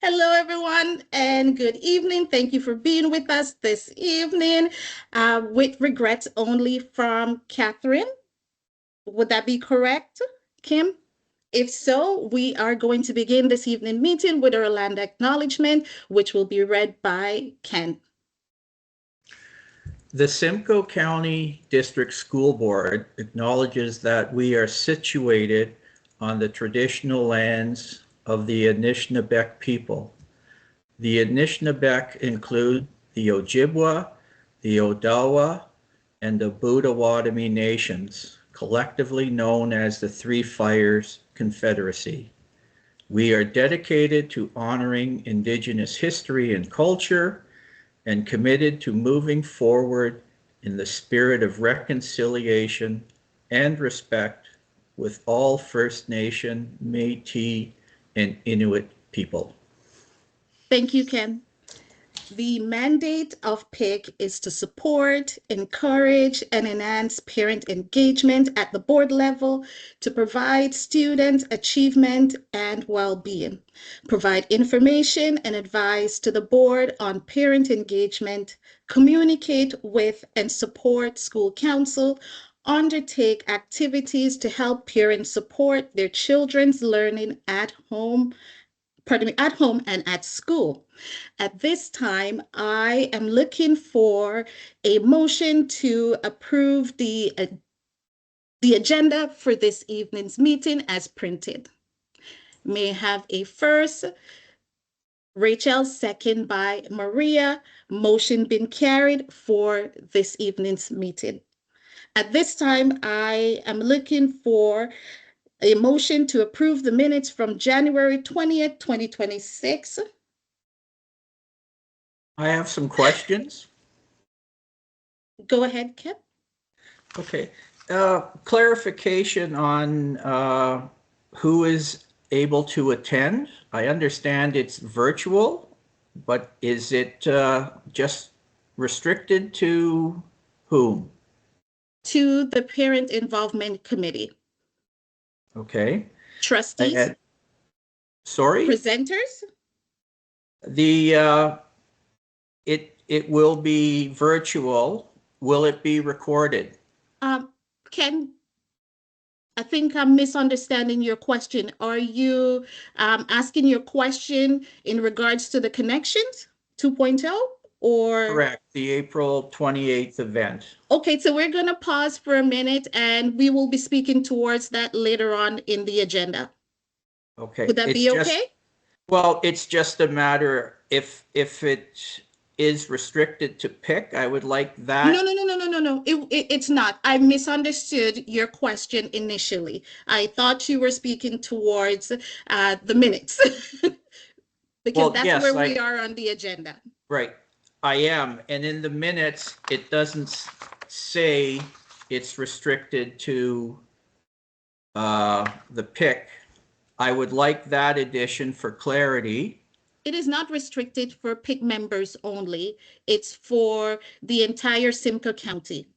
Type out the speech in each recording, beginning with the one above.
Hello, everyone, and good evening. Thank you for being with us this evening. With regrets only from Catherine. Would that be correct, Kim? If so, we are going to begin this evening meeting with our land acknowledgement, which will be read by Ken. The Simcoe County District School Board acknowledges that we are situated on the traditional lands of the Anishinaabeg people. The Anishinaabeg include the Ojibwa, the Odawa, and the Potawatomi nations, collectively known as the Three Fires Confederacy. We are dedicated to honoring Indigenous history and culture and committed to moving forward in the spirit of reconciliation and respect with all First Nation, Métis, and Inuit people. Thank you, Ken. The mandate of PIC is to support, encourage, and enhance parent engagement at the board level to provide student achievement and well-being, provide information and advice to the board on parent engagement, communicate with and support school council, undertake activities to help parents support their children's learning at home and at school. At this time, I am looking for a motion to approve the agenda for this evening's meeting as printed. May I have a first? Rachel, second by Maria. Motion been carried for this evening's meeting. At this time, I am looking for a motion to approve the minutes from January 20th, 2026. I have some questions. Go ahead, Kip. Okay. Clarification on who is able to attend. I understand it's virtual, but is it just restricted to whom? To the Parent Involvement Committee. Okay. Trustees, sorry? presenters. It will be virtual. Will it be recorded? Ken, I think I'm misunderstanding your question. Are you asking your question in regards to the Connections 2.0 or? Correct, the April 28th event. Okay, so we're going to pause for a minute and we will be speaking towards that later on in the agenda. Okay. Would that be okay? Well, it's just a matter, if it is restricted to PIC, I would like that. No. It's not. I misunderstood your question initially. I thought you were speaking towards the minutes because that's yes, where we are on the agenda. Right, I am. And in the minutes, it doesn't say it's restricted to the PIC. I would like that addition for clarity. It is not restricted for PIC members only. It's for the entire Simcoe County.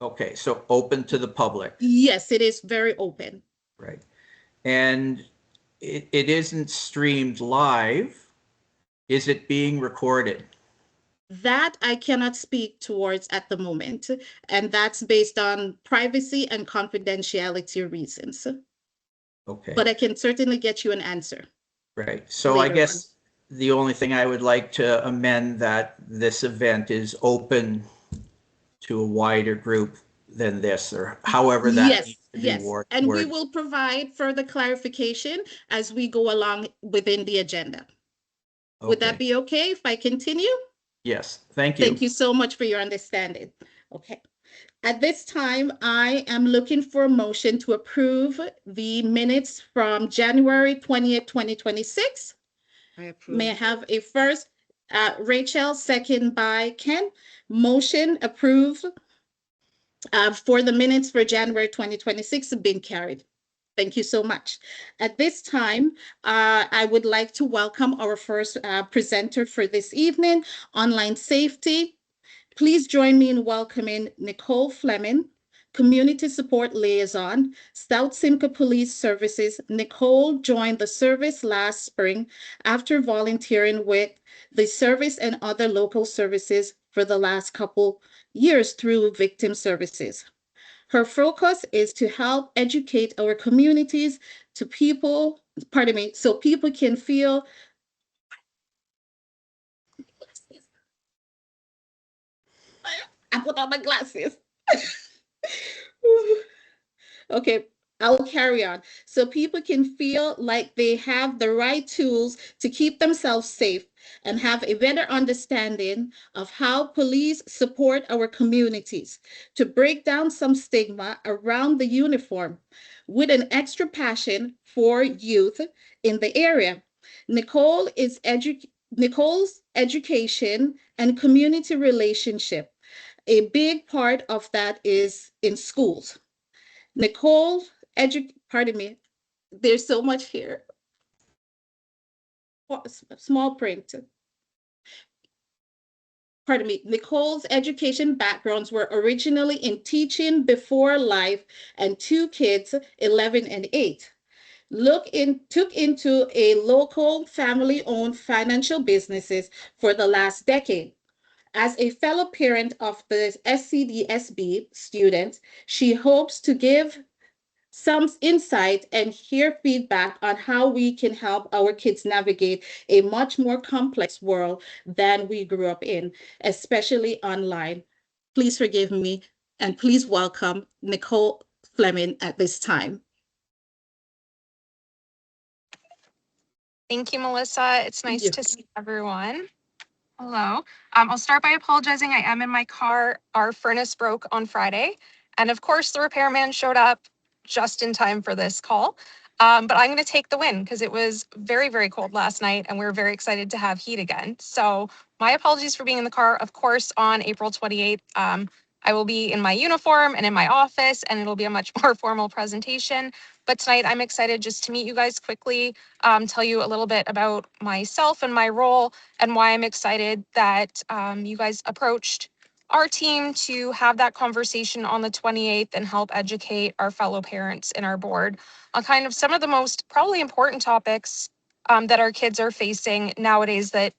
Okay, so open to the public. Yes, it is very open. Right. And it isn't streamed live. Is it being recorded? That I cannot speak towards at the moment, and that's based on privacy and confidentiality reasons. Okay. But I can certainly get you an answer. Right. So I guess the only thing I would like to amend that this event is open to a wider group than this, or however that needs to be worked. And we will provide further clarification as we go along within the agenda. Okay. Would that be okay if I continue? Yes, thank you. Thank you so much for your understanding. Okay. At this time, I am looking for a motion to approve the minutes from January 20th, 2026. I approve. May I have a first? Rachel, second by Ken. Motion approved for the minutes for January 2026 have been carried. Thank you so much. At this time, I would like to welcome our first presenter for this evening, Online Safety. Please join me in welcoming Nicole Fleming, Community Support Liaison, South Simcoe Police Services. Nicole joined the service last spring after volunteering with the service and other local services for the last couple years through victim services. Her focus is to help educate our communities to people, pardon me, so people can feel. I put on my glasses. Okay, I'll carry on. So people can feel like they have the right tools to keep themselves safe and have a better understanding of how police support our communities to break down some stigma around the uniform with an extra passion for youth in the area. Nicole's education and community relationship. A big part of that is in schools. Nicole, pardon me, there's so much here. Small print. Pardon me. Nicole's education backgrounds were originally in teaching before life and two kids, 11 and 8. Took into a local family-owned financial businesses for the last decade. As a fellow parent of the SCDSB students, she hopes to give some insight and hear feedback on how we can help our kids navigate a much more complex world than we grew up in, especially online. Please forgive me and please welcome Nicole Fleming at this time. Thank you, Melissa. It's nice Yeah. to see everyone. Hello. I'll start by apologizing. I am in my car. Our furnace broke on Friday. And of course, the repairman showed up just in time for this call. But I'm going to take the win because it was very, very cold last night and we are very excited to have heat again. So my apologies for being in the car. Of course, on April 28th, I will be in my uniform and in my office and it'll be a much more formal presentation. But tonight I'm excited just to meet you guys quickly, tell you a little bit about myself and my role and why I'm excited that you guys approached our team to have that conversation on the 28th and help educate our fellow parents in our board on kind of some of the most probably important topics that our kids are facing nowadays that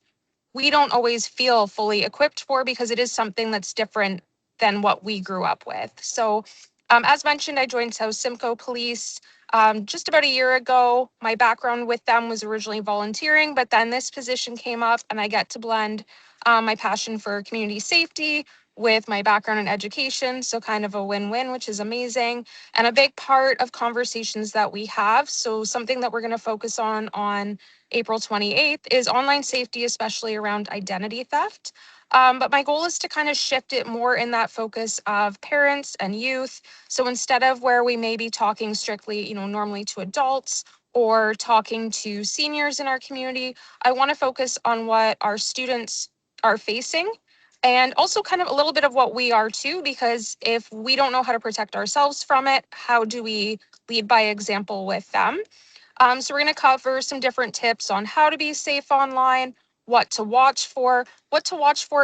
we don't always feel fully equipped for because it is something that's different than what we grew up with. So as mentioned, I joined South Simcoe Police just about a year ago. My background with them was originally volunteering, but then this position came up and I get to blend my passion for community safety with my background in education. So kind of a win-win, which is amazing. And a big part of conversations that we have. So something that we're going to focus on April 28th is online safety, especially around identity theft. But my goal is to kind of shift it more in that focus of parents and youth. So instead of where we may be talking strictly, normally to adults or talking to seniors in our community, I want to focus on what our students are facing and also kind of a little bit of what we are too, because if we don't know how to protect ourselves from it, how do we lead by example with them? So we're going to cover some different tips on how to be safe online, what to watch for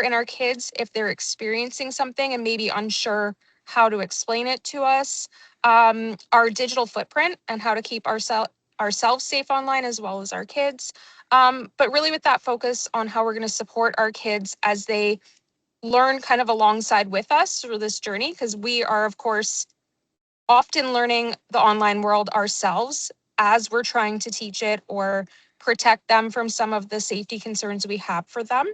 in our kids if they're experiencing something and maybe unsure how to explain it to us, our digital footprint and how to keep ourselves safe online as well as our kids. But really with that focus on how we're going to support our kids as they learn kind of alongside with us through this journey, because we are, of course, often learning the online world ourselves as we're trying to teach it or protect them from some of the safety concerns we have for them.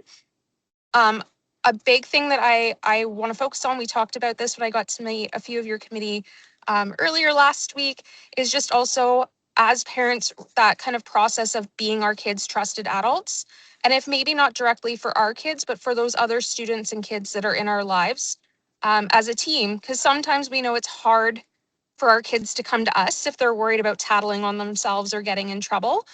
Um, a big thing that I want to focus on, we talked about this when I got to meet a few of your committee earlier last week, is just also as parents, that kind of process of being our kids' trusted adults. And if maybe not directly for our kids, but for those other students and kids that are in our lives as a team, because sometimes we know it's hard for our kids to come to us if they're worried about tattling on themselves or getting in trouble.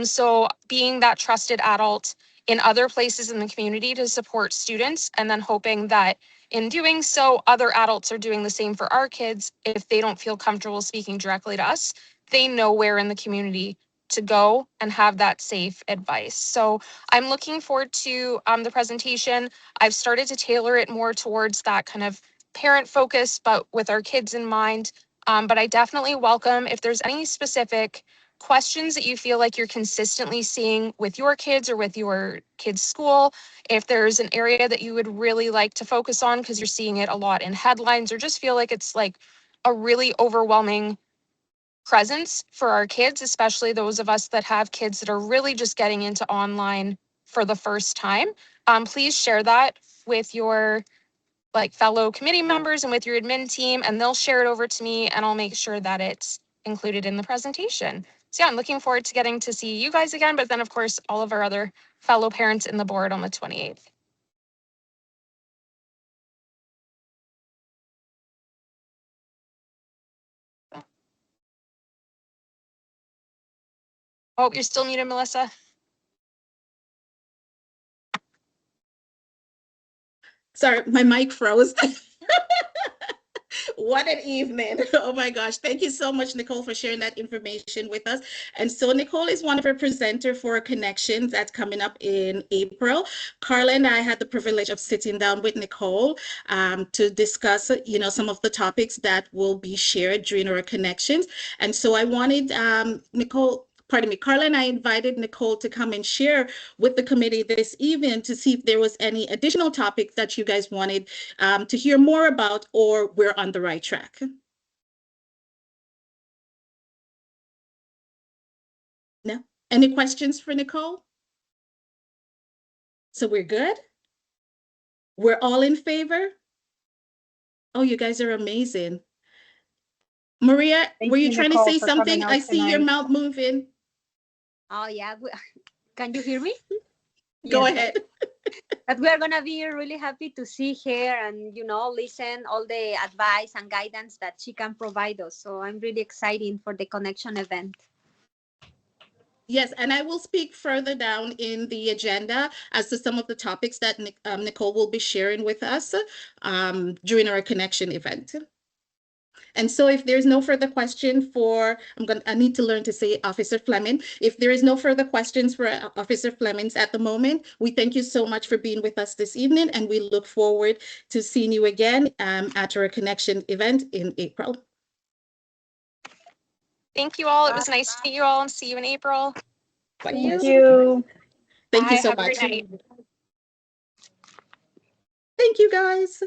So being that trusted adult in other places in the community to support students, and then hoping that in doing so, other adults are doing the same for our kids. If they don't feel comfortable speaking directly to us, they know where in the community to go and have that safe advice. So I'm looking forward to the presentation. I've started to tailor it more towards that kind of parent focused, but with our kids in mind. But I definitely welcome if there's any specific questions that you feel like you're consistently seeing with your kids or with your kids' school. If there's an area that you would really like to focus on because you're seeing it a lot in headlines or just feel like it's like a really overwhelming presence for our kids, especially those of us that have kids that are really just getting into online for the first time, please share that with your like fellow committee members and with your admin team, and they'll share it over to me and I'll make sure that it's included in the presentation. So yeah, I'm looking forward to getting to see you guys again, but then of course, all of our other fellow parents in the board on the 28th. Oh, you're still muted, Melissa. Sorry, my mic froze. What an evening. Oh my gosh. Thank you so much, Nicole, for sharing that information with us. And so Nicole is one of our presenters for Connections that's coming up in April. Carla and I had the privilege of sitting down with Nicole to discuss, some of the topics that will be shared during our Connections. And so I wanted Carla and I invited Nicole to come and share with the committee this evening to see if there was any additional topics that you guys wanted to hear more about, or we're on the right track. No? Any questions for Nicole? So we're good? We're all in favor? Oh, you guys are amazing. Maria, Thank were you you, trying to Nicole, say for coming something? out I see your tonight. mouth moving. Oh, yeah. Can you hear me? Go Yes. ahead. But we are going to be really happy to see her and, listen all the advice and guidance that she can provide us. So I'm really excited for the connection event. Yes, and I will speak further down in the agenda as to some of the topics that Nicole will be sharing with us during our connection event. And so if there's no further question I need to learn to say Officer Fleming. If there is no further questions for Officer Flemings at the moment, we thank you so much for being with us this evening, and we look forward to seeing you again at our connection event in April. Thank you all. It was nice to meet you all and see you in April. Thank you. Thank you Bye. so Have a much. great night. Thank you, guys.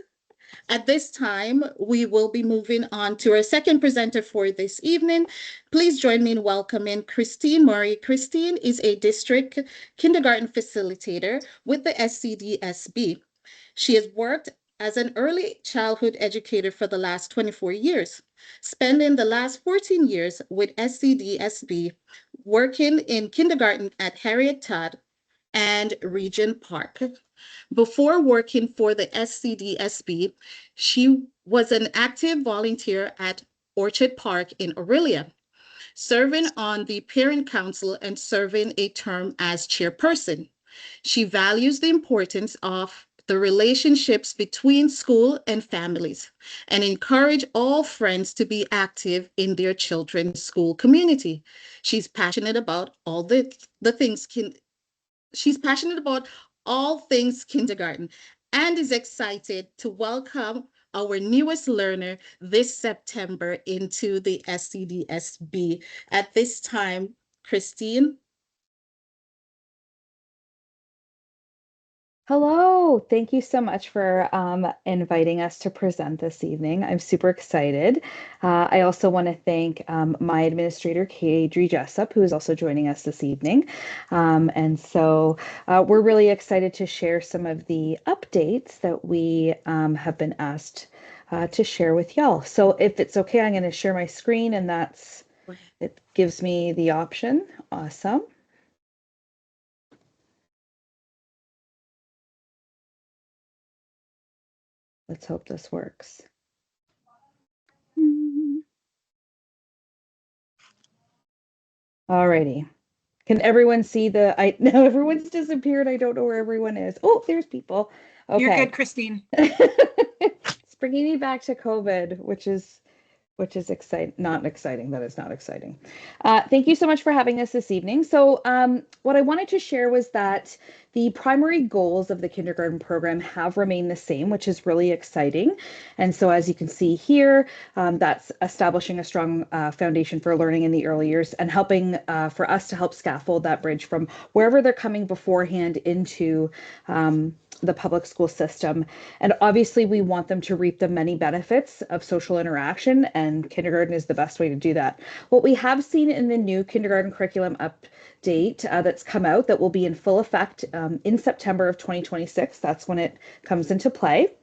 At this time, we will be moving on to our second presenter for this evening. Please join me in welcoming Christine Murray. Christine is a district kindergarten facilitator with the SCDSB. She has worked as an early childhood educator for the last 24 years, spending the last 14 years with SCDSB, working in kindergarten at Harriet Todd and Regent Park. Before working for the SCDSB, she was an active volunteer at Orchard Park in Aurelia, serving on the parent council and serving a term as chairperson. She values the importance of the relationships between school and families and encourage all friends to be active in their children's school community. She's passionate about all the things She's passionate about all things kindergarten and is excited to welcome our newest learner this September into the SCDSB. At this time, Christine. Hello, thank you so much for inviting us to present this evening. I'm super excited. I also want to thank my administrator, Kadri Jessup, who is also joining us this evening. And so we're really excited to share some of the updates that we have been asked to share with y'all. So if it's okay, I'm going to share my screen, and it gives me the option. Awesome. Let's hope this works. Alrighty. Can everyone see now everyone's disappeared. I don't know where everyone is. Oh, there's people. Okay. You're good, Christine. It's bringing me back to COVID, which is which is not exciting. That is not exciting. Thank you so much for having us this evening. So what I wanted to share was that the primary goals of the kindergarten program have remained the same, which is really exciting. And so as you can see here, that's establishing a strong foundation for learning in the early years and helping for us to help scaffold that bridge from wherever they're coming beforehand into the public school system. And obviously we want them to reap the many benefits of social interaction, and kindergarten is the best way to do that. What we have seen in the new kindergarten curriculum update that's come out that will be in full effect in September of 2026, that's when it comes into play.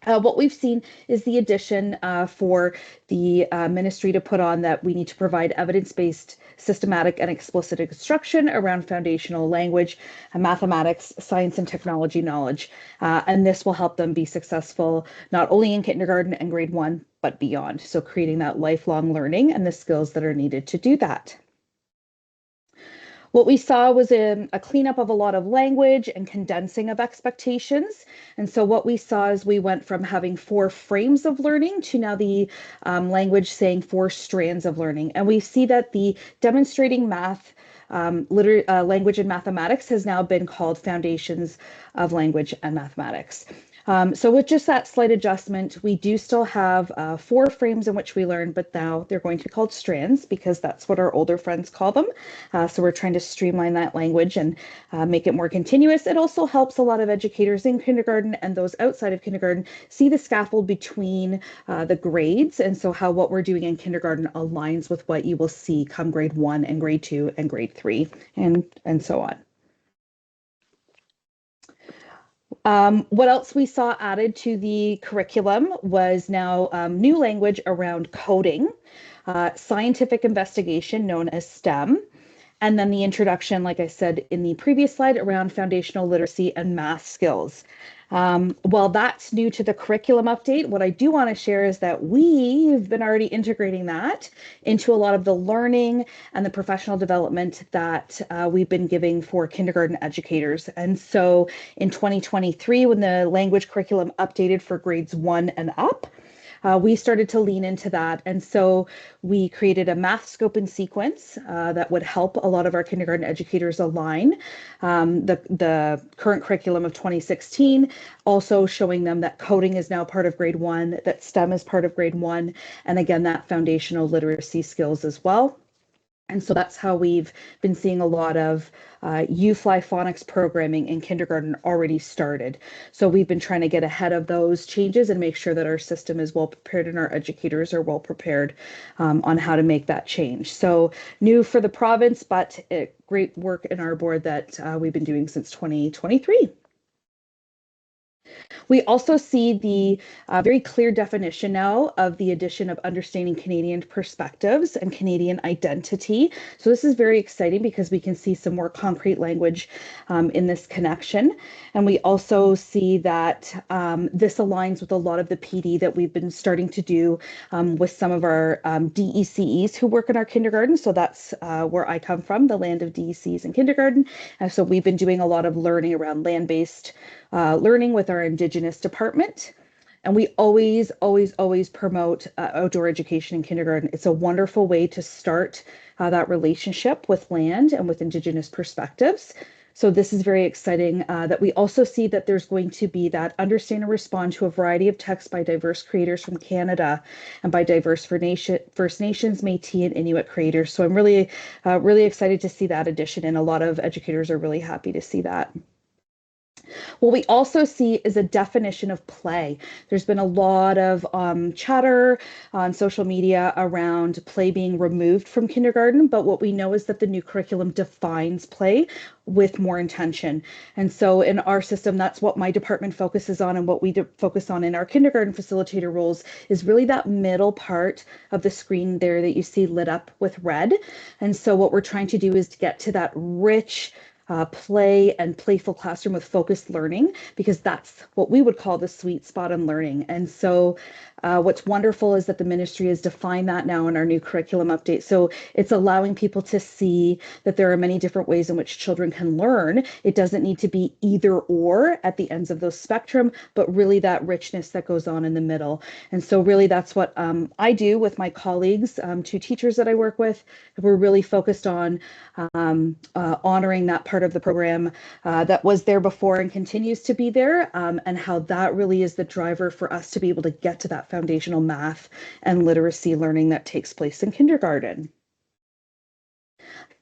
What we've seen is the addition for the ministry to put on that we need to provide evidence-based, systematic, and explicit instruction around foundational language, mathematics, science, and technology knowledge. And this will help them be successful not only in kindergarten and grade 1, but beyond. So creating that lifelong learning and the skills that are needed to do that. What we saw was a cleanup of a lot of language and condensing of expectations. And so what we saw is we went from having 4 frames of learning to now the language saying 4 strands of learning. And we see that the demonstrating math, language and mathematics has now been called Foundations of Language and Mathematics. So with just that slight adjustment, we do still have 4 frames in which we learn, but now they're going to be called strands because that's what our older friends call them. So we're trying to streamline that language and make it more continuous. It also helps a lot of educators in kindergarten and those outside of kindergarten see the scaffold between the grades. And so how what we're doing in kindergarten aligns with what you will see come grade 1 and grade 2 and grade 3 and so on. What else we saw added to the curriculum was now new language around coding, scientific investigation known as STEM, and then the introduction, like I said in the previous slide, around foundational literacy and math skills. While that's new to the curriculum update, what I do want to share is that we've been already integrating that into a lot of the learning and the professional development that we've been giving for kindergarten educators. And so in 2023, when the language curriculum updated for grades 1 and up, we started to lean into that. And so we created a math scope and sequence that would help a lot of our kindergarten educators align the current curriculum of 2016, also showing them that coding is now part of grade 1, that STEM is part of grade 1, and again, that foundational literacy skills as well. And so that's how we've been seeing a lot of U-Fly phonics programming in kindergarten already started. So we've been trying to get ahead of those changes and make sure that our system is well prepared and our educators are well prepared on how to make that change. So new for the province, but great work in our board that we've been doing since 2023. We also see the very clear definition now of the addition of understanding Canadian perspectives and Canadian identity. So this is very exciting because we can see some more concrete language in this connection. And we also see that this aligns with a lot of the PD that we've been starting to do with some of our DECEs who work in our kindergarten. So that's where I come from, the land of DECs in kindergarten. And so we've been doing a lot of learning around land-based learning with our Indigenous department. And we always promote outdoor education in kindergarten. It's a wonderful way to start that relationship with land and with Indigenous perspectives. So this is very exciting that we also see that there's going to be that understand and respond to a variety of texts by diverse creators from Canada and by diverse First Nations, Métis, and Inuit creators. So I'm really excited to see that addition, and a lot of educators are really happy to see that. What we also see is a definition of play. There's been a lot of chatter on social media around play being removed from kindergarten, but what we know is that the new curriculum defines play with more intention. And so in our system, that's what my department focuses on, and what we focus on in our kindergarten facilitator roles is really that middle part of the screen there that you see lit up with red. And so what we're trying to do is to get to that rich play and playful classroom with focused learning, because that's what we would call the sweet spot in learning. And so what's wonderful is that the ministry has defined that now in our new curriculum update. So it's allowing people to see that there are many different ways in which children can learn. It doesn't need to be either or at the ends of those spectrum, but really that richness that goes on in the middle. And so really that's what I do with my colleagues, 2 teachers that I work with. We're really focused on honoring that part of the program that was there before and continues to be there, and how that really is the driver for us to be able to get to that foundational math and literacy learning that takes place in kindergarten.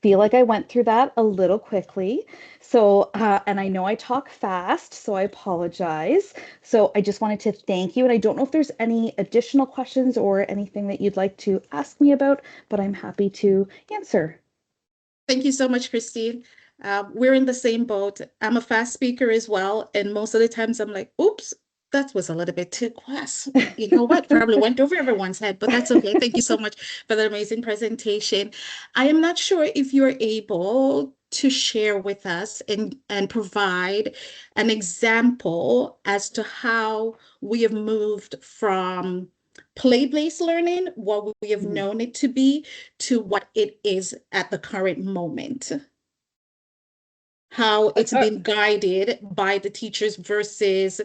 Feel like I went through that a little quickly. So, and I know I talk fast, so I apologize. So I just wanted to thank you. And I don't know if there's any additional questions or anything that you'd like to ask me about, but I'm happy to answer. Thank you so much, Christine. We're in the same boat. I'm a fast speaker as well. And most of the times I'm like, oops, that was a little bit too fast. You know what? Probably went over everyone's head, but that's okay. Thank you so much for the amazing presentation. I am not sure if you're able to share with us and provide an example as to how we have moved from play-based learning, what we have known it to be, to what it is at the current moment. How it's been guided by the teachers versus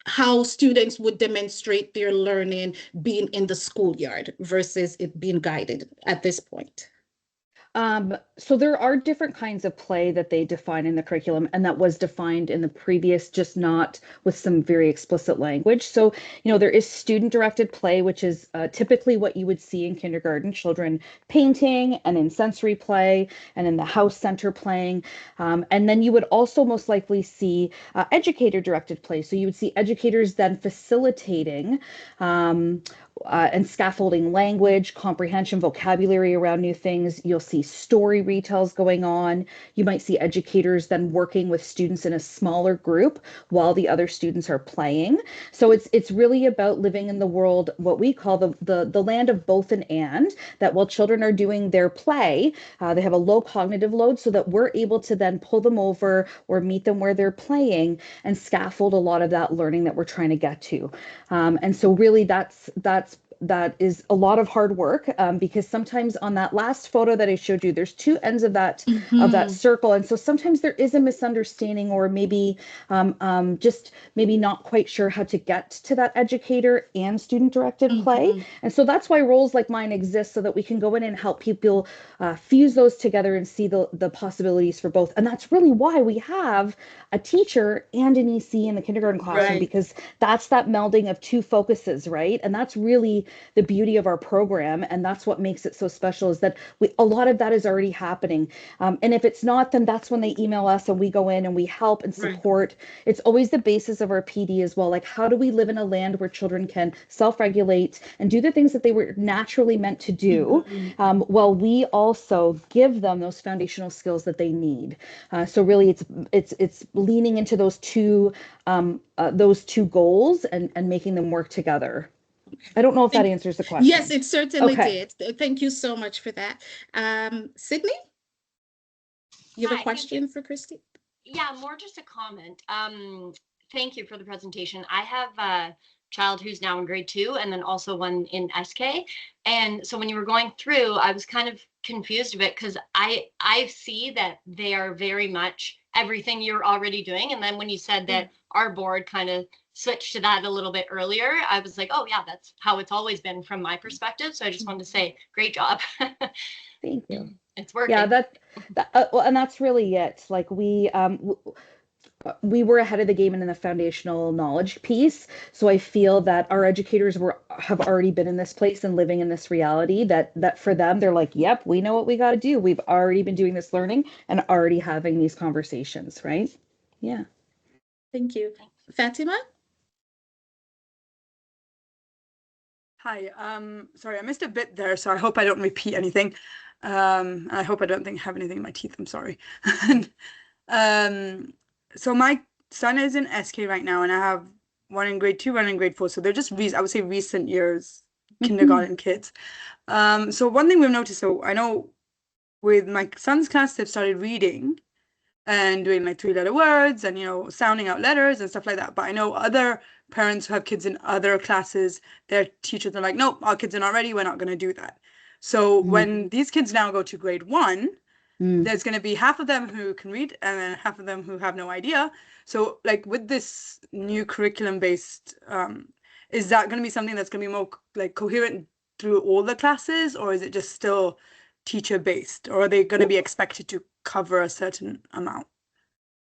how students would demonstrate their learning being in the schoolyard versus it being guided at this point. So there are different kinds of play that they define in the curriculum, and that was defined in the previous, just not with some very explicit language. So, there is student-directed play, which is typically what you would see in kindergarten, children painting and in sensory play and in the house center playing. And then you would also most likely see educator-directed play. So you would see educators then facilitating and scaffolding language, comprehension, vocabulary around new things. You'll see story retells going on. You might see educators then working with students in a smaller group while the other students are playing. So it's really about living in the world, what we call the land of both and, that while children are doing their play, they have a low cognitive load, so that we're able to then pull them over or meet them where they're playing and scaffold a lot of that learning that we're trying to get to. And so really that is a lot of hard work, because sometimes on that last photo that I showed you, there's 2 ends of that circle, and so sometimes there is a misunderstanding, or maybe just maybe not quite sure how to get to that educator and student directed play. And so that's why roles like mine exist, so that we can go in and help people fuse those together and see the possibilities for both. And that's really why we have a teacher and an EC in the kindergarten classroom, because that's that melding of 2 focuses, right? And that's really the beauty of our program, and that's what makes it so special, is that a lot of that is already happening. And if it's not, then that's when they email us and we go in and we help and support. It's always the basis of our PD as well. Like, how do we live in a land where children can self-regulate and do the things that they were naturally meant to do, while we also give them those foundational skills that they need. So really, it's leaning into those two goals and making them work together. I don't know if that answers the question. Yes, it certainly did. Thank you so much for that. Sydney, you have a question for Christy? Yeah, more just a comment. Thank you for the presentation. I have a child who's now in grade 2, and then also one in SK. And so when you were going through, I was kind of confused a bit, because I see that they are very much everything you're already doing. And then when you said that our board kind of switched to that a little bit earlier, I was like, oh yeah, that's how it's always been from my perspective. So I just wanted to say, great job. Thank you. It's working. Yeah, well, and that's really it. Like we were ahead of the game in the foundational knowledge piece. So I feel that our educators have already been in this place and living in this reality, that for them, they're like, yep, we know what we got to do. We've already been doing this learning and already having these conversations, right? Yeah. Thank you. Fatima? Hi, sorry, I missed a bit there, so I hope I don't repeat anything. And I hope I don't have anything in my teeth, I'm sorry. So my son is in SK right now, and I have one in grade 2, one in grade 4. So they're just, I would say, recent years kindergarten kids. So one thing we've noticed, so I know with my son's class, they've started reading and doing like 3-letter words and, you know, sounding out letters and stuff like that. But I know other parents who have kids in other classes, their teachers are like, nope, our kids are not ready. We're not going to do that. So when these kids now go to grade 1, there's going to be half of them who can read and then half of them who have no idea. So like with this new curriculum based, is that going to be something that's going to be more like coherent through all the classes, or is it just still teacher based, or are they going to be expected to cover a certain amount?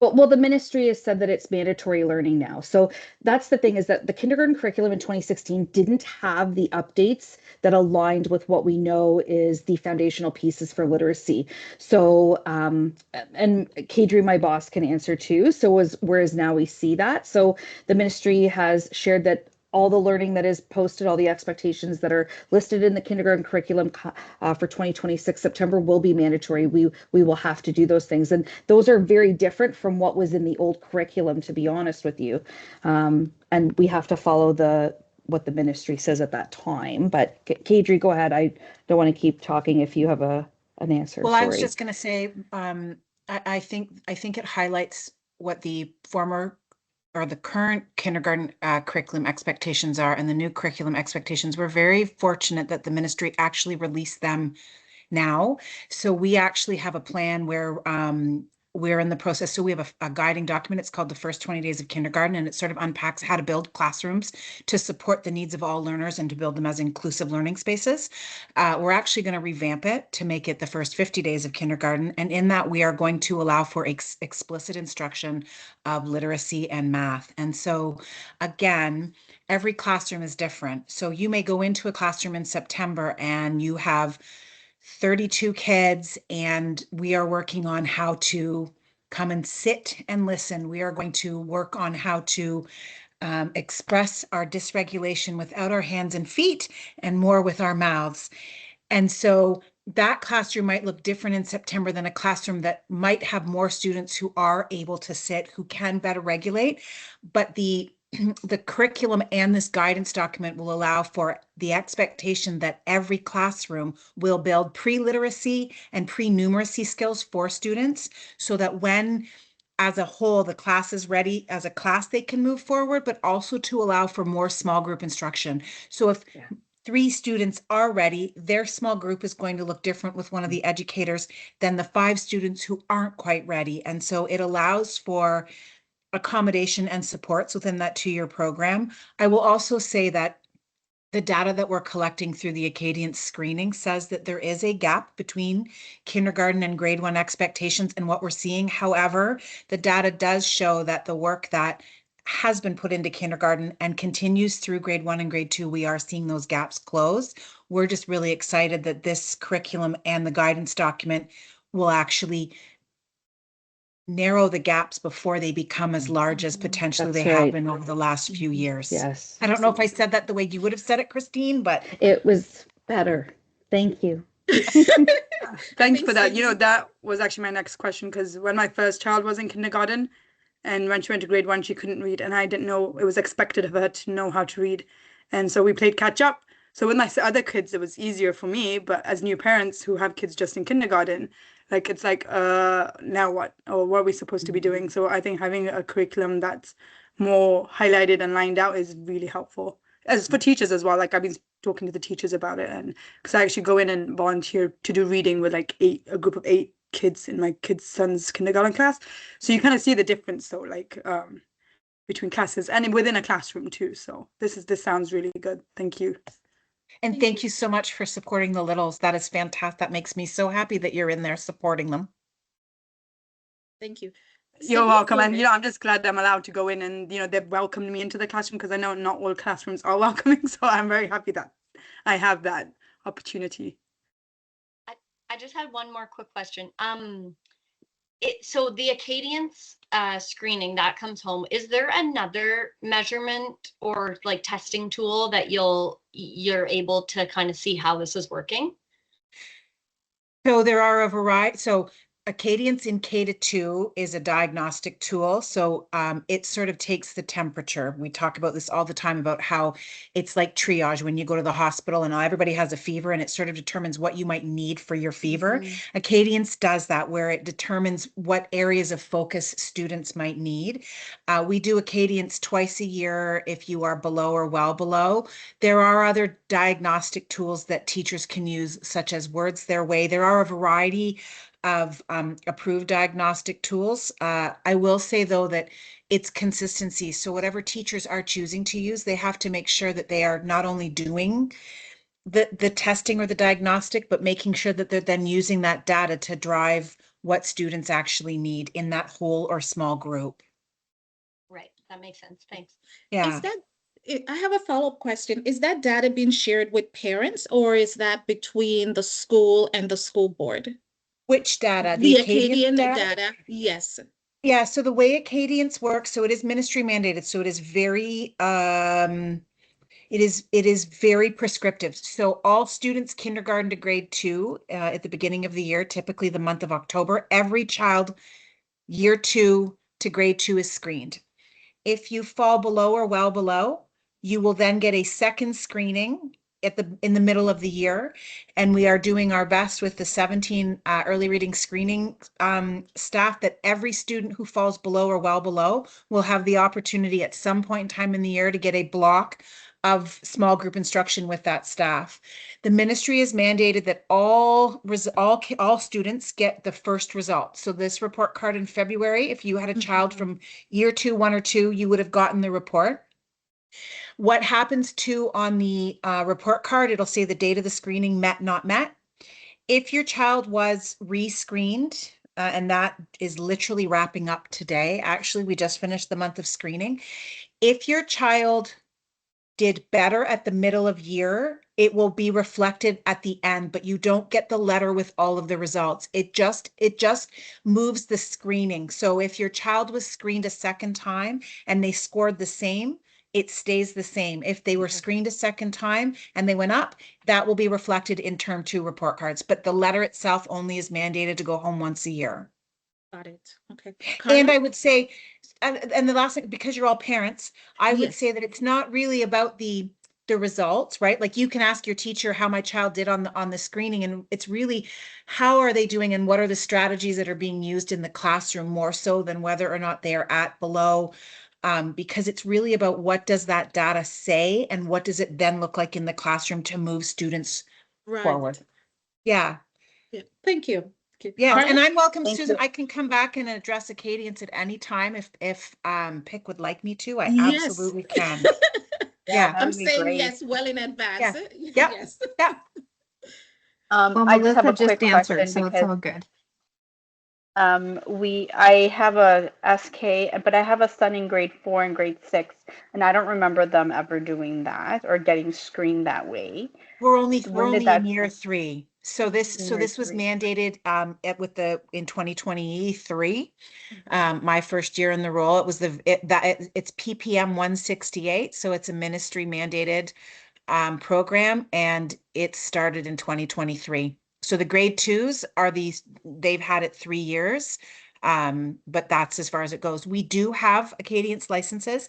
Well, the ministry has said that it's mandatory learning now. So that's the thing, is that the kindergarten curriculum in 2016 didn't have the updates that aligned with what we know is the foundational pieces for literacy. So, and Kadri, my boss, can answer too. So whereas now we see that. So the ministry has shared that all the learning that is posted, all the expectations that are listed in the kindergarten curriculum for 2026 September will be mandatory. We will have to do those things, and those are very different from what was in the old curriculum, to be honest with you. And we have to follow what the ministry says at that time. But Kadri, go ahead. I don't want to keep talking if you have an answer. Well, Sorry. I was just going to say, I think it highlights what the former or the current kindergarten curriculum expectations are and the new curriculum expectations. We're very fortunate that the ministry actually released them now. So we actually have a plan where we're in the process. So we have a guiding document. It's called The First 20 Days of Kindergarten, and it sort of unpacks how to build classrooms to support the needs of all learners and to build them as inclusive learning spaces. We're actually going to revamp it to make it the first 50 days of kindergarten. And in that, we are going to allow for explicit instruction of literacy and math. And so again, every classroom is different. So you may go into a classroom in September and you have 32 kids, and we are working on how to come and sit and listen. We are going to work on how to express our dysregulation without our hands and feet and more with our mouths. And so that classroom might look different in September than a classroom that might have more students who are able to sit, who can better regulate. But the curriculum and this guidance document will allow for the expectation that every classroom will build pre-literacy and pre-numeracy skills for students, so that when as a whole the class is ready as a class, they can move forward, but also to allow for more small group instruction. So if 3 students are ready, their small group is going to look different with one of the educators than the 5 students who aren't quite ready. And so it allows for accommodation and supports within that 2-year program. I will also say that the data that we're collecting through the Acadian screening says that there is a gap between kindergarten and grade 1 expectations and what we're seeing. However, the data does show that the work that has been put into kindergarten and continues through grade 1 and grade 2, we are seeing those gaps close. We're just really excited that this curriculum and the guidance document will actually narrow the gaps before they become as large as potentially That's they right. have been over the last few years. Yes. I don't know if I said that the way you would have said it, Christine, but It was better. Thank you. Thanks for that. You know, that was actually my next question, because when my first child was in kindergarten and when she went to grade 1, she couldn't read, and I didn't know it was expected of her to know how to read. And so we played catch up. So with my other kids, it was easier for me, but as new parents who have kids just in kindergarten, like it's like, now what? Or what are we supposed to be doing? So I think having a curriculum that's more highlighted and lined out is really helpful. As for teachers as well, like I've been talking to the teachers about it, and because I actually go in and volunteer to do reading with like a group of 8 kids in my kid's son's kindergarten class. So you kind of see the difference though, like between classes and within a classroom too. So this sounds really good. Thank you. and thank you so much for supporting the littles. That is fantastic. That makes me so happy that you're in there supporting them. Thank you. You're welcome. And, you know, I'm just glad I'm allowed to go in and, you know, they've welcomed me into the classroom, because I know not all classrooms are welcoming. So I'm very happy that I have that opportunity. I just had one more quick question. So the Acadians screening that comes home, is there another measurement or like testing tool that you're able to kind of see how this is working? So there are a variety. So Acadience in K-2 is a diagnostic tool. So it sort of takes the temperature. We talk about this all the time about how it's like triage when you go to the hospital and everybody has a fever, and it sort of determines what you might need for your fever. Acadience does that, where it determines what areas of focus students might need. We do Acadience twice a year if you are below or well below. There are other diagnostic tools that teachers can use, such as Words Their Way. There are a variety of approved diagnostic tools. I will say, though, that it's consistency. So whatever teachers are choosing to use, they have to make sure that they are not only doing the testing or the diagnostic, but making sure that they're then using that data to drive what students actually need in that whole or small group. Right, that makes sense. Thanks. Yeah. Is that, I have a follow-up question. Is that data being shared with parents, or is that between the school and the school board? Which data? The Acadience Acadian data? data, yes. Yeah, so the way Acadience works, so it is ministry mandated, so it is very it is very prescriptive. So all students kindergarten to grade 2 at the beginning of the year, typically the month of October, every child year 2 to grade 2 is screened. If you fall below or well below, you will then get a second screening in the middle of the year. And we are doing our best with the 17 early reading screening staff that every student who falls below or well below will have the opportunity at some point in time in the year to get a block of small group instruction with that staff. The ministry has mandated that all students get the first result. So this report card in February, if you had a child from year 2, 1 or 2, you would have gotten the report. What happens to on the report card, it'll say the date of the screening, met, not met. If your child was re-screened, and that is literally wrapping up today. Actually, we just finished the month of screening. If your child did better at the middle of year, it will be reflected at the end, but you don't get the letter with all of the results. It just moves the screening. So if your child was screened a second time and they scored the same, it stays the same. If they were screened a second time and they went up, that will be reflected in term 2 report cards. But the letter itself only is mandated to go home once a year. Got it. Okay. And Carla? I would say, and the last thing, because you're all parents, I would say that it's not really about the results, right? Like you can ask your teacher how my child did on the screening, and it's really how are they doing and what are the strategies that are being used in the classroom, more so than whether or not they are at below. Because it's really about what does that data say and what does it then look like in the classroom to move students forward. Yeah. Yeah. Thank you. Okay. Yes, Carla? and I'm welcome, Thank Susan. you. I can come back and address Acadience at any time if Pick would like me to. I Yes. absolutely can. Yeah, Yeah. that I'm would be saying great. yes well in advance. Yeah. Yep. Yes. Yeah. Well, I just have Melissa a just quick answered, question so it's because all good. I have a SK, but I have a son in grade 4 and grade 6, and I don't remember them ever doing that or getting screened that way. We're When did only in that year 3. So this year was 3? mandated in 2023. My first year in the role, it was it's PPM 168, so it's a ministry mandated program, and it started in 2023. So the grade 2s are they've had it 3 years, but that's as far as it goes. We do have Acadience licenses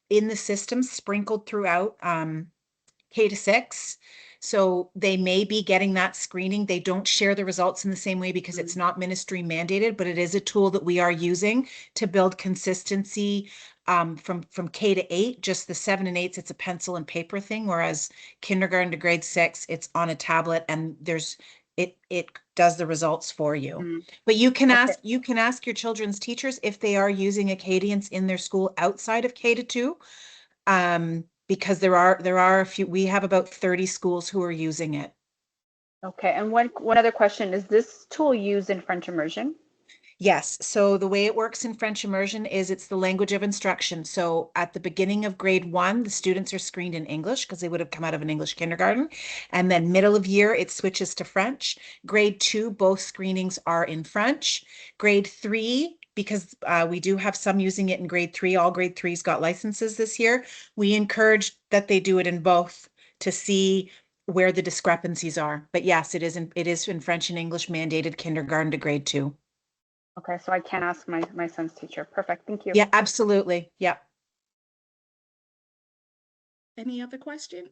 in the system sprinkled throughout K-6. So they may be getting that screening. They don't share the results in the same way because it's not ministry mandated, but it is a tool that we are using to build consistency from K-8. Just the 7 and 8s, it's a pencil and paper thing, whereas kindergarten to grade 6, it's on a tablet and it does the results for you. But you can ask your children's teachers if they are using Acadience in their school outside of K-2. Because there are a few, we have about 30 schools who are using it. Okay, and one other question, is this tool used in French immersion? Yes, so the way it works in French immersion is it's the language of instruction. So at the beginning of grade 1, the students are screened in English because they would have come out of an English kindergarten. And then middle of year, it switches to French. Grade 2, both screenings are in French. Grade 3, because we do have some using it in grade 3, all grade 3s got licenses this year. We encourage that they do it in both to see where the discrepancies are. But yes, it is in French and English mandated kindergarten to grade 2. Okay, so I can ask my son's teacher. Perfect. Thank you. Yeah, absolutely. Yeah. Any other questions?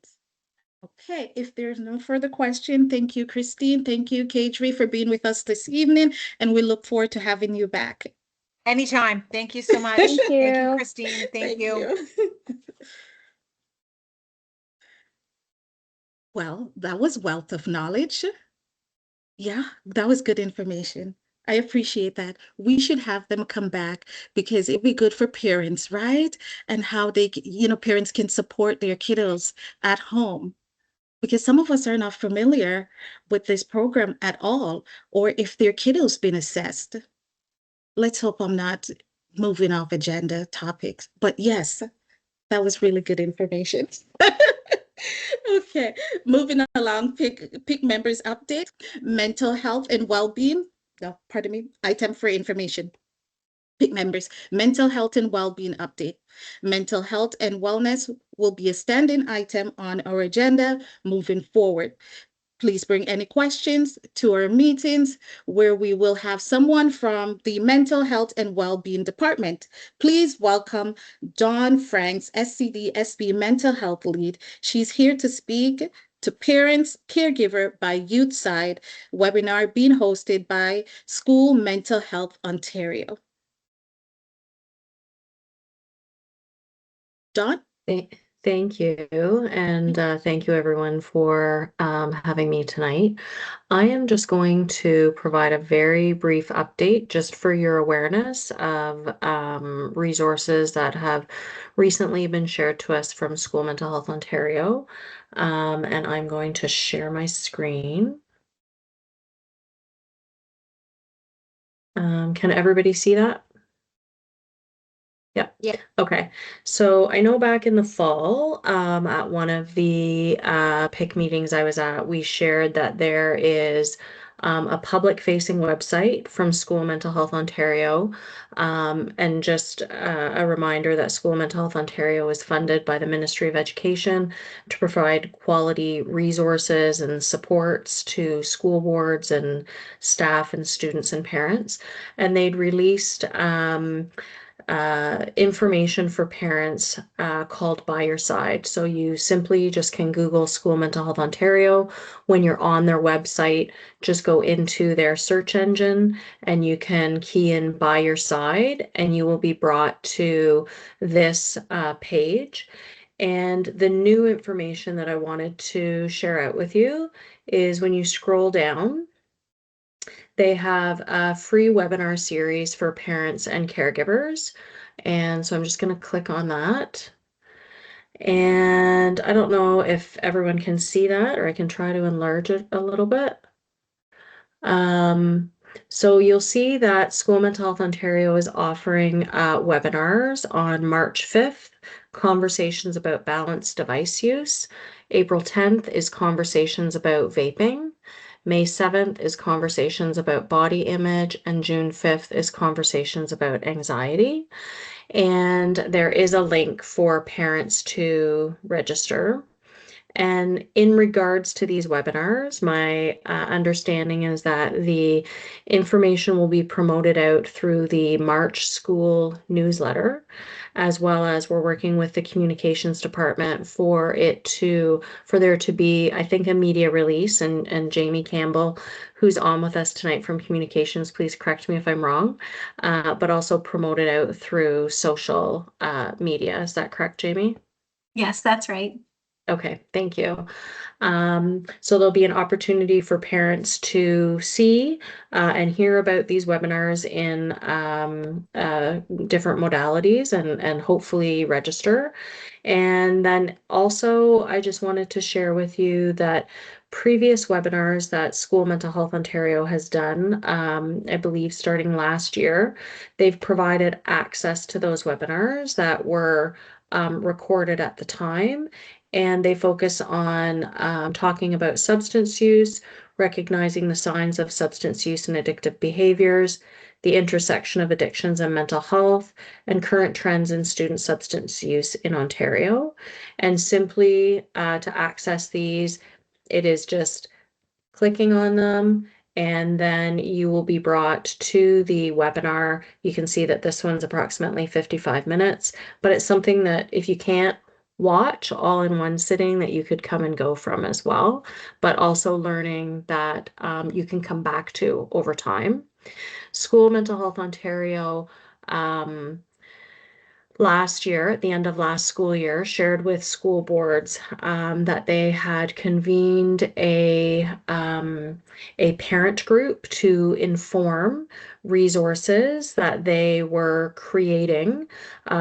Okay, if there's no further question, thank you, Christine. Thank you, Kadri, for being with us this evening, and we look forward to having you back. Anytime. Thank you so much. Thank Thank you, you. Christine. Thank you. Well, that was wealth of knowledge. Yeah, that was good information. I appreciate that. We should have them come back because it'd be good for parents, right? And how parents can support their kiddos at home. Because some of us are not familiar with this program at all, or if their kiddo's been assessed. Let's hope I'm not moving off agenda topics. But yes, that was really good information. Okay, moving along, pick members update, mental health and well-being. No, pardon me, item for information. Pick members, mental health and well-being update. Mental health and wellness will be a standing item on our agenda moving forward. Please bring any questions to our meetings where we will have someone from the Mental Health and Wellbeing Department. Please welcome Dawn Franks, SCD SB Mental Health Lead. She's here to speak to parents, caregiver by Youth Side webinar being hosted by School Mental Health Ontario. Dawn? Thank you, and thank you everyone for having me tonight. I am just going to provide a very brief update just for your awareness of resources that have recently been shared to us from School Mental Health Ontario. And I'm going to share my screen. Can everybody see that? Yeah. Yeah. Okay. So I know back in the fall, at one of the PIC meetings I was at, we shared that there is a public-facing website from School Mental Health Ontario. And just a reminder that School Mental Health Ontario is funded by the Ministry of Education to provide quality resources and supports to school boards and staff and students and parents. And they'd released information for parents called By Your Side. So you simply just can Google School Mental Health Ontario. When you're on their website, just go into their search engine and you can key in By Your Side and you will be brought to this page. And the new information that I wanted to share out with you is when you scroll down, they have a free webinar series for parents and caregivers. And so I'm just going to click on that. And I don't know if everyone can see that, or I can try to enlarge it a little bit. So you'll see that School Mental Health Ontario is offering webinars on March 5th, conversations about balanced device use. April 10th is conversations about vaping. May 7th is conversations about body image, and June 5th is conversations about anxiety. And there is a link for parents to register. And in regards to these webinars, my understanding is that the information will be promoted out through the March school newsletter, as well as we're working with the communications department for there to be, I think, a media release. And Jamie Campbell, who's on with us tonight from communications, please correct me if I'm wrong, but also promote it out through social media. Is that correct, Jamie? Yes, that's right. Okay, thank you. So there'll be an opportunity for parents to see and hear about these webinars in different modalities and hopefully register. And then also, I just wanted to share with you that previous webinars that School Mental Health Ontario has done, I believe starting last year, they've provided access to those webinars that were recorded at the time. And they focus on talking about substance use, recognizing the signs of substance use and addictive behaviors, the intersection of addictions and mental health, and current trends in student substance use in Ontario. And simply to access these, it is just clicking on them and then you will be brought to the webinar. You can see that this one's approximately 55 minutes, but it's something that if you can't watch all in one sitting, that you could come and go from as well, but also learning that you can come back to over time. School Mental Health Ontario last year, at the end of last school year, shared with school boards that they had convened a parent group to inform resources that they were creating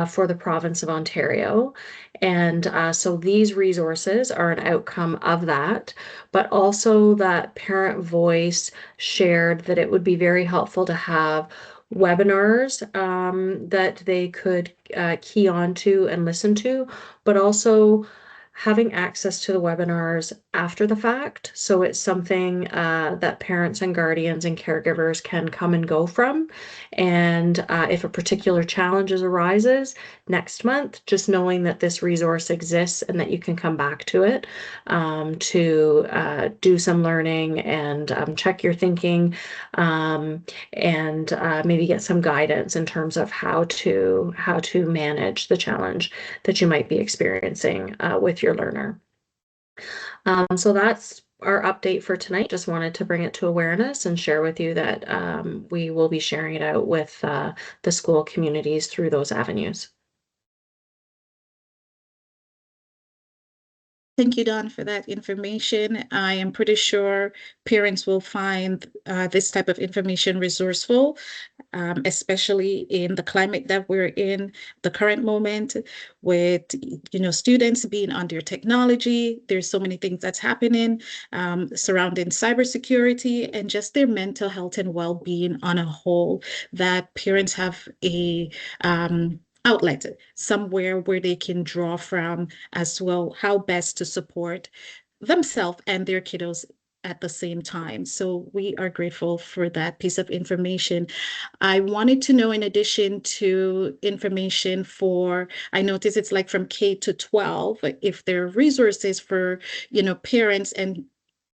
for the province of Ontario. And so these resources are an outcome of that, but also that parent voice shared that it would be very helpful to have webinars that they could key on to and listen to, but also having access to the webinars after the fact. So it's something that parents and guardians and caregivers can come and go from. And if a particular challenge arises next month, just knowing that this resource exists and that you can come back to it to do some learning and check your thinking and maybe get some guidance in terms of how to manage the challenge that you might be experiencing with your learner. So that's our update for tonight. Just wanted to bring it to awareness and share with you that we will be sharing it out with the school communities through those avenues. Thank you, Dawn, for that information. I am pretty sure parents will find this type of information resourceful, especially in the climate that we're in, the current moment, with students being under technology. There's so many things that's happening surrounding cybersecurity and just their mental health and well-being on a whole, that parents have a outlet somewhere where they can draw from as well, how best to support themselves and their kiddos at the same time. So we are grateful for that piece of information. I wanted to know, in addition to information for, I notice it's like from K to 12, if there are resources for, parents and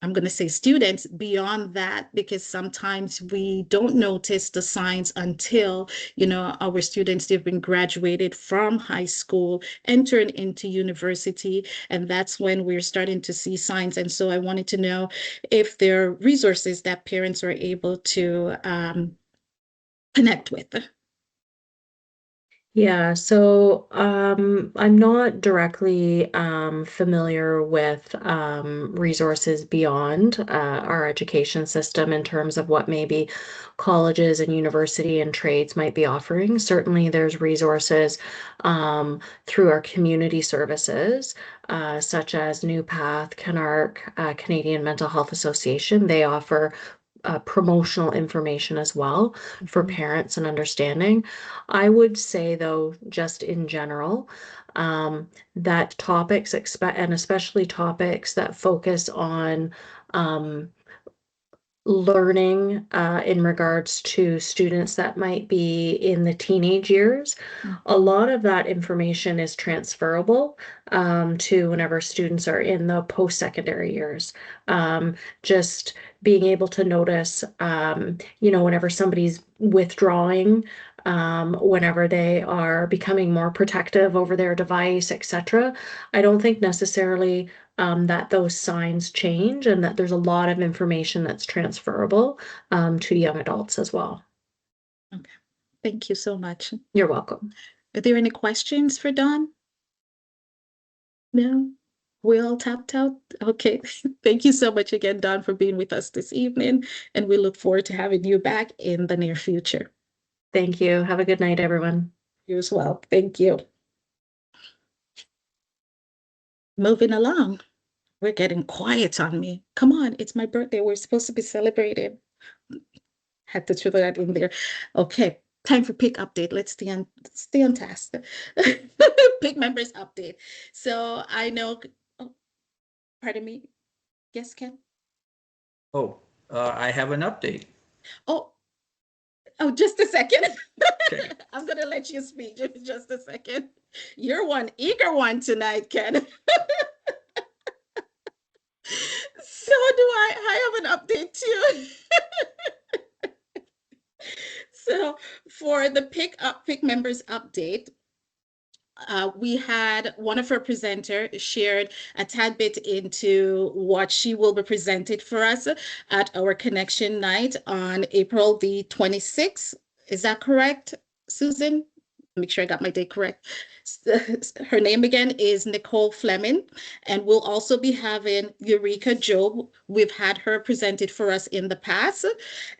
I'm going to say students beyond that, because sometimes we don't notice the signs until, our students, they've been graduated from high school, entering into university, and that's when we're starting to see signs. And so I wanted to know if there are resources that parents are able to connect with. Yeah, so I'm not directly familiar with resources beyond our education system in terms of what maybe colleges and university and trades might be offering. Certainly, there's resources through our community services, such as New Path, CANARC, Canadian Mental Health Association. They offer promotional information as well for parents and understanding. I would say, though, just in general, that topics, and especially topics that focus on learning in regards to students that might be in the teenage years, a lot of that information is transferable to whenever students are in the post-secondary years. Just being able to notice, whenever somebody's withdrawing, whenever they are becoming more protective over their device, etc. I don't think necessarily that those signs change, and that there's a lot of information that's transferable to young adults as well. Okay, thank you so much. You're welcome. Are there any questions for Dawn? No? We all tapped out? Okay. Thank you so much again, Dawn, for being with us this evening, and we look forward to having you back in the near future. Thank you. Have a good night, everyone. You as well. Thank you. Moving along. We're getting quiet on me. Come on, it's my birthday. We're supposed to be celebrating. Had to throw that in there. Okay, time for PIC update. Let's stay on task. PIC members update. So I know, pardon me. Yes, Ken? Oh, I have an update. Oh, just a second. Okay. I'm going to let you speak just a second. You're one eager one tonight, Ken. So do I have an update too. For the pick members update, we had one of our presenters shared a tad bit into what she will be presented for us at our connection night on April the 26th. Is that correct, Susan? Make sure I got my date correct. Her name again is Nicole Fleming, and we'll also be having Eureka Job. We've had her presented for us in the past,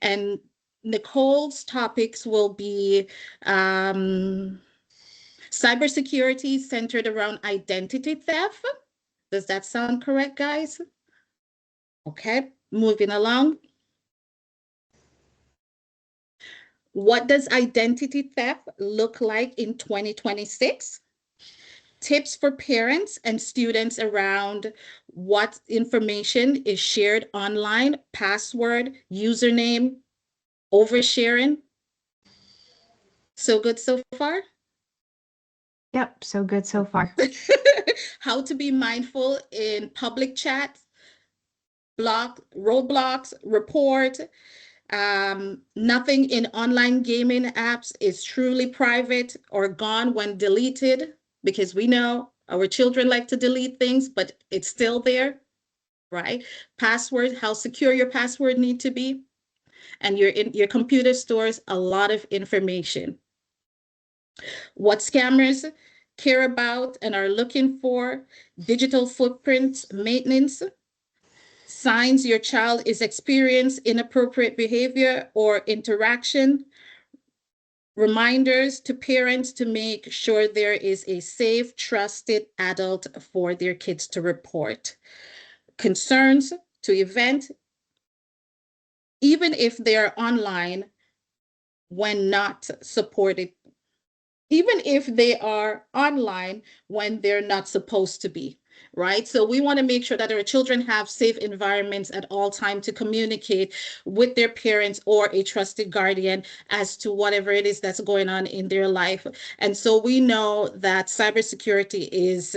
and Nicole's topics will be cybersecurity centered around identity theft. Does that sound correct, guys? Okay, moving along. What does identity theft look like in 2026? Tips for parents and students around what information is shared online, password, username, oversharing. So good so far? Yep, so good so far. How to be mindful in public chat, roadblocks, report. Nothing in online gaming apps is truly private or gone when deleted, because we know our children like to delete things, but it's still there, right? Password, how secure your password need to be. And your computer stores a lot of information. What scammers care about and are looking for, digital footprints maintenance, signs your child is experiencing inappropriate behavior or interaction, reminders to parents to make sure there is a safe, trusted adult for their kids to report, concerns to event, even if they're online when not supported, even if they are online when they're not supposed to be, right? So we want to make sure that our children have safe environments at all time to communicate with their parents or a trusted guardian as to whatever it is that's going on in their life. And so we know that cybersecurity is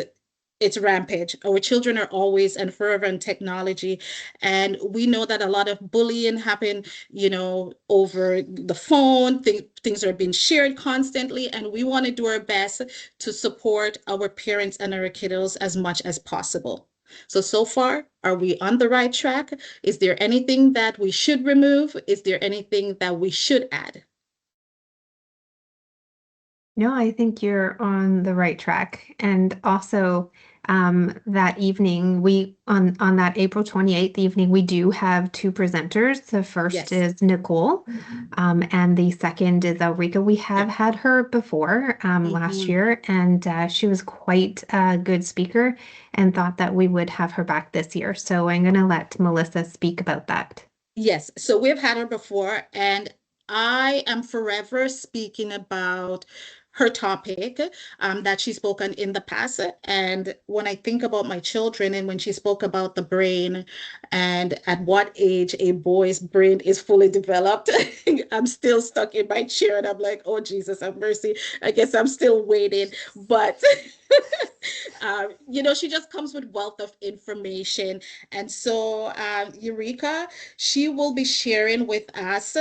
it's rampage. Our children are always and forever in technology. And we know that a lot of bullying happen, over the phone. Things are being shared constantly. And we want to do our best to support our parents and our kiddos as much as possible. So far, are we on the right track? Is there anything that we should remove? Is there anything that we should add? No, I think you're on the right track. And also, that evening, on that April 28th evening, we do have two presenters. The first Yes. is Nicole, and the second is Elrika. We have had her before last year, and she was quite a good speaker and thought that we would have her back this year. So I'm going to let Melissa speak about that. Yes, so we've had her before, and I am forever speaking about her topic that she spoke on in the past. And when I think about my children and when she spoke about the brain and at what age a boy's brain is fully developed, I'm still stuck in my chair and I'm like, oh, Jesus, have mercy. I guess I'm still waiting. But, she just comes with wealth of information. And so, Eureka, she will be sharing with us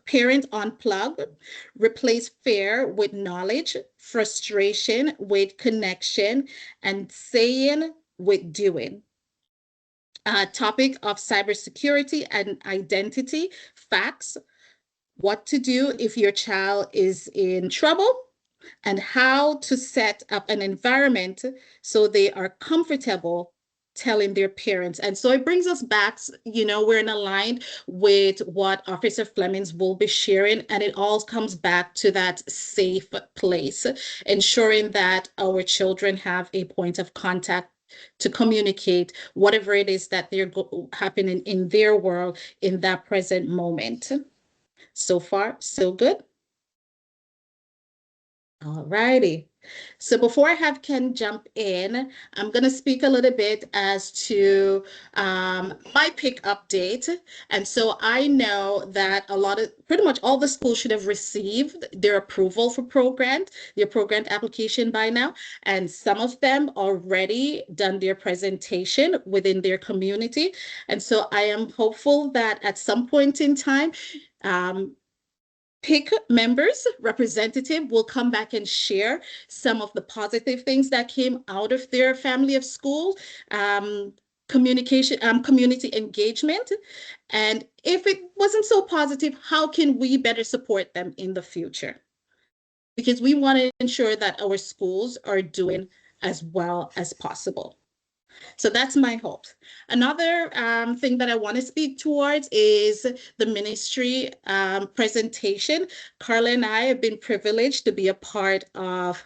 Parent Unplug, replace fear with knowledge, frustration with connection, and saying with doing. Topic of cybersecurity and identity, facts, what to do if your child is in trouble, and how to set up an environment so they are comfortable telling their parents. And so it brings us back, we're in aligned with what Officer Flemings will be sharing, and it all comes back to that safe place, ensuring that our children have a point of contact to communicate whatever it is that they're happening in their world in that present moment. So far, so good. All righty. So before I have Ken jump in, I'm going to speak a little bit as to my pick update. And so I know that pretty much all the schools should have received their approval for their program application by now. And some of them already done their presentation within their community. And so I am hopeful that at some point in time, PIC members, representative, will come back and share some of the positive things that came out of their family of school, communication, community engagement. And if it wasn't so positive, how can we better support them in the future? Because we want to ensure that our schools are doing as well as possible. So that's my hope. Another thing that I want to speak towards is the ministry presentation. Carla and I have been privileged to be a part of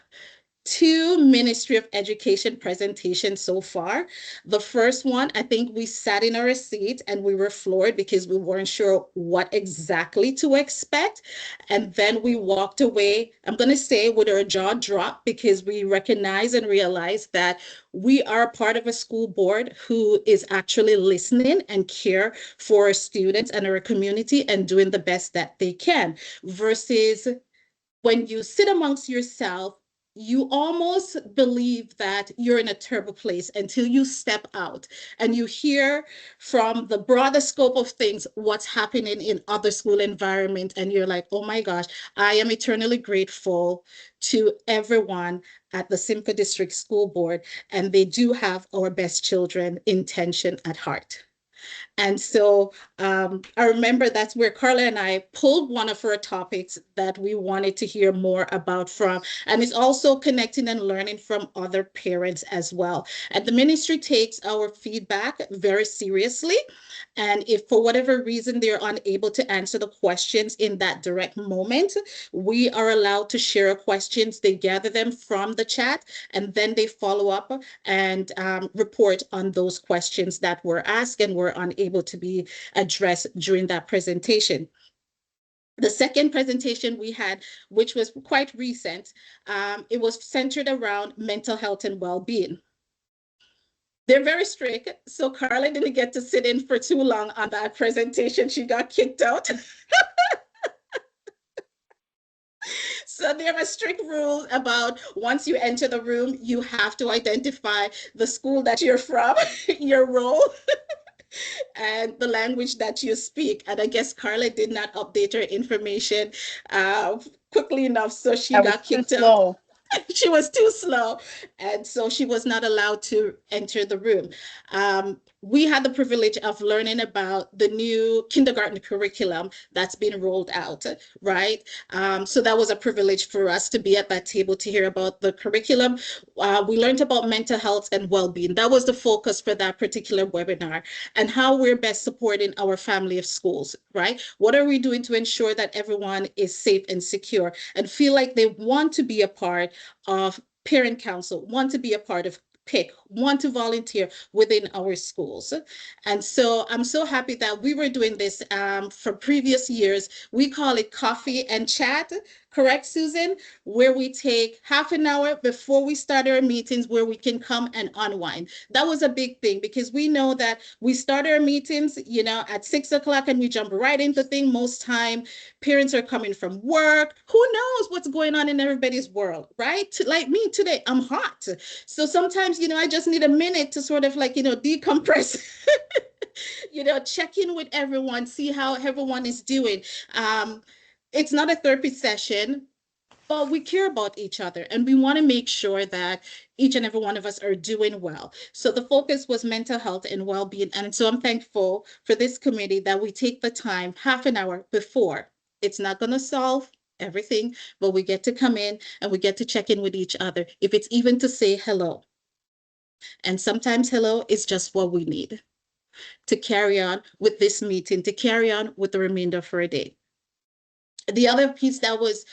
2 Ministry of Education presentations so far. The first one, I think we sat in our seat and we were floored because we weren't sure what exactly to expect. And then we walked away, I'm going to say, with our jaw dropped because we recognize and realize that we are part of a school board who is actually listening and care for our students and our community and doing the best that they can, versus when you sit amongst yourself, you almost believe that you're in a terrible place until you step out and you hear from the broader scope of things what's happening in other school environment, and you're like, oh my gosh, I am eternally grateful to everyone at the Simcoe District School Board, and they do have our best children intention at heart. And so I remember that's where Carla and I pulled one of our topics that we wanted to hear more about from. And it's also connecting and learning from other parents as well. And the ministry takes our feedback very seriously. And if for whatever reason they're unable to answer the questions in that direct moment, we are allowed to share questions. They gather them from the chat and then they follow up and report on those questions that were asked and were unable to be addressed during that presentation. The second presentation we had, which was quite recent, it was centered around mental health and well-being. They're very strict, so Carla didn't get to sit in for too long on that presentation. She got kicked out. So there are strict rules about once you enter the room, you have to identify the school that you're from, your role, and the language that you speak. And I guess Carla did not update her information quickly enough, so she I was got too kicked out. slow. She was too slow, and so she was not allowed to enter the room. We had the privilege of learning about the new kindergarten curriculum that's been rolled out, right? So that was a privilege for us to be at that table to hear about the curriculum. We learned about mental health and well-being. That was the focus for that particular webinar, and how we're best supporting our family of schools, right? What are we doing to ensure that everyone is safe and secure and feel like they want to be a part of parent council, want to be a part of PIC, want to volunteer within our schools. And so I'm so happy that we were doing this for previous years. We call it coffee and chat, correct, Susan? Where we take half an hour before we start our meetings where we can come and unwind. That was a big thing because we know that we start our meetings, you know, at 6 o'clock and we jump right into things. Most time parents are coming from work. Who knows what's going on in everybody's world, right? Like me today, I'm hot. So sometimes, you know, I just need a minute to sort of like, you know, decompress, you know, check in with everyone, see how everyone is doing. It's not a therapy session, but we care about each other and we want to make sure that each and every one of us are doing well. So the focus was mental health and well-being. And so I'm thankful for this committee that we take the time, half an hour before. It's not going to solve everything, but we get to come in and we get to check in with each other, if it's even to say hello. And sometimes hello is just what we need to carry on with this meeting, to carry on with the remainder of our day. The other piece that was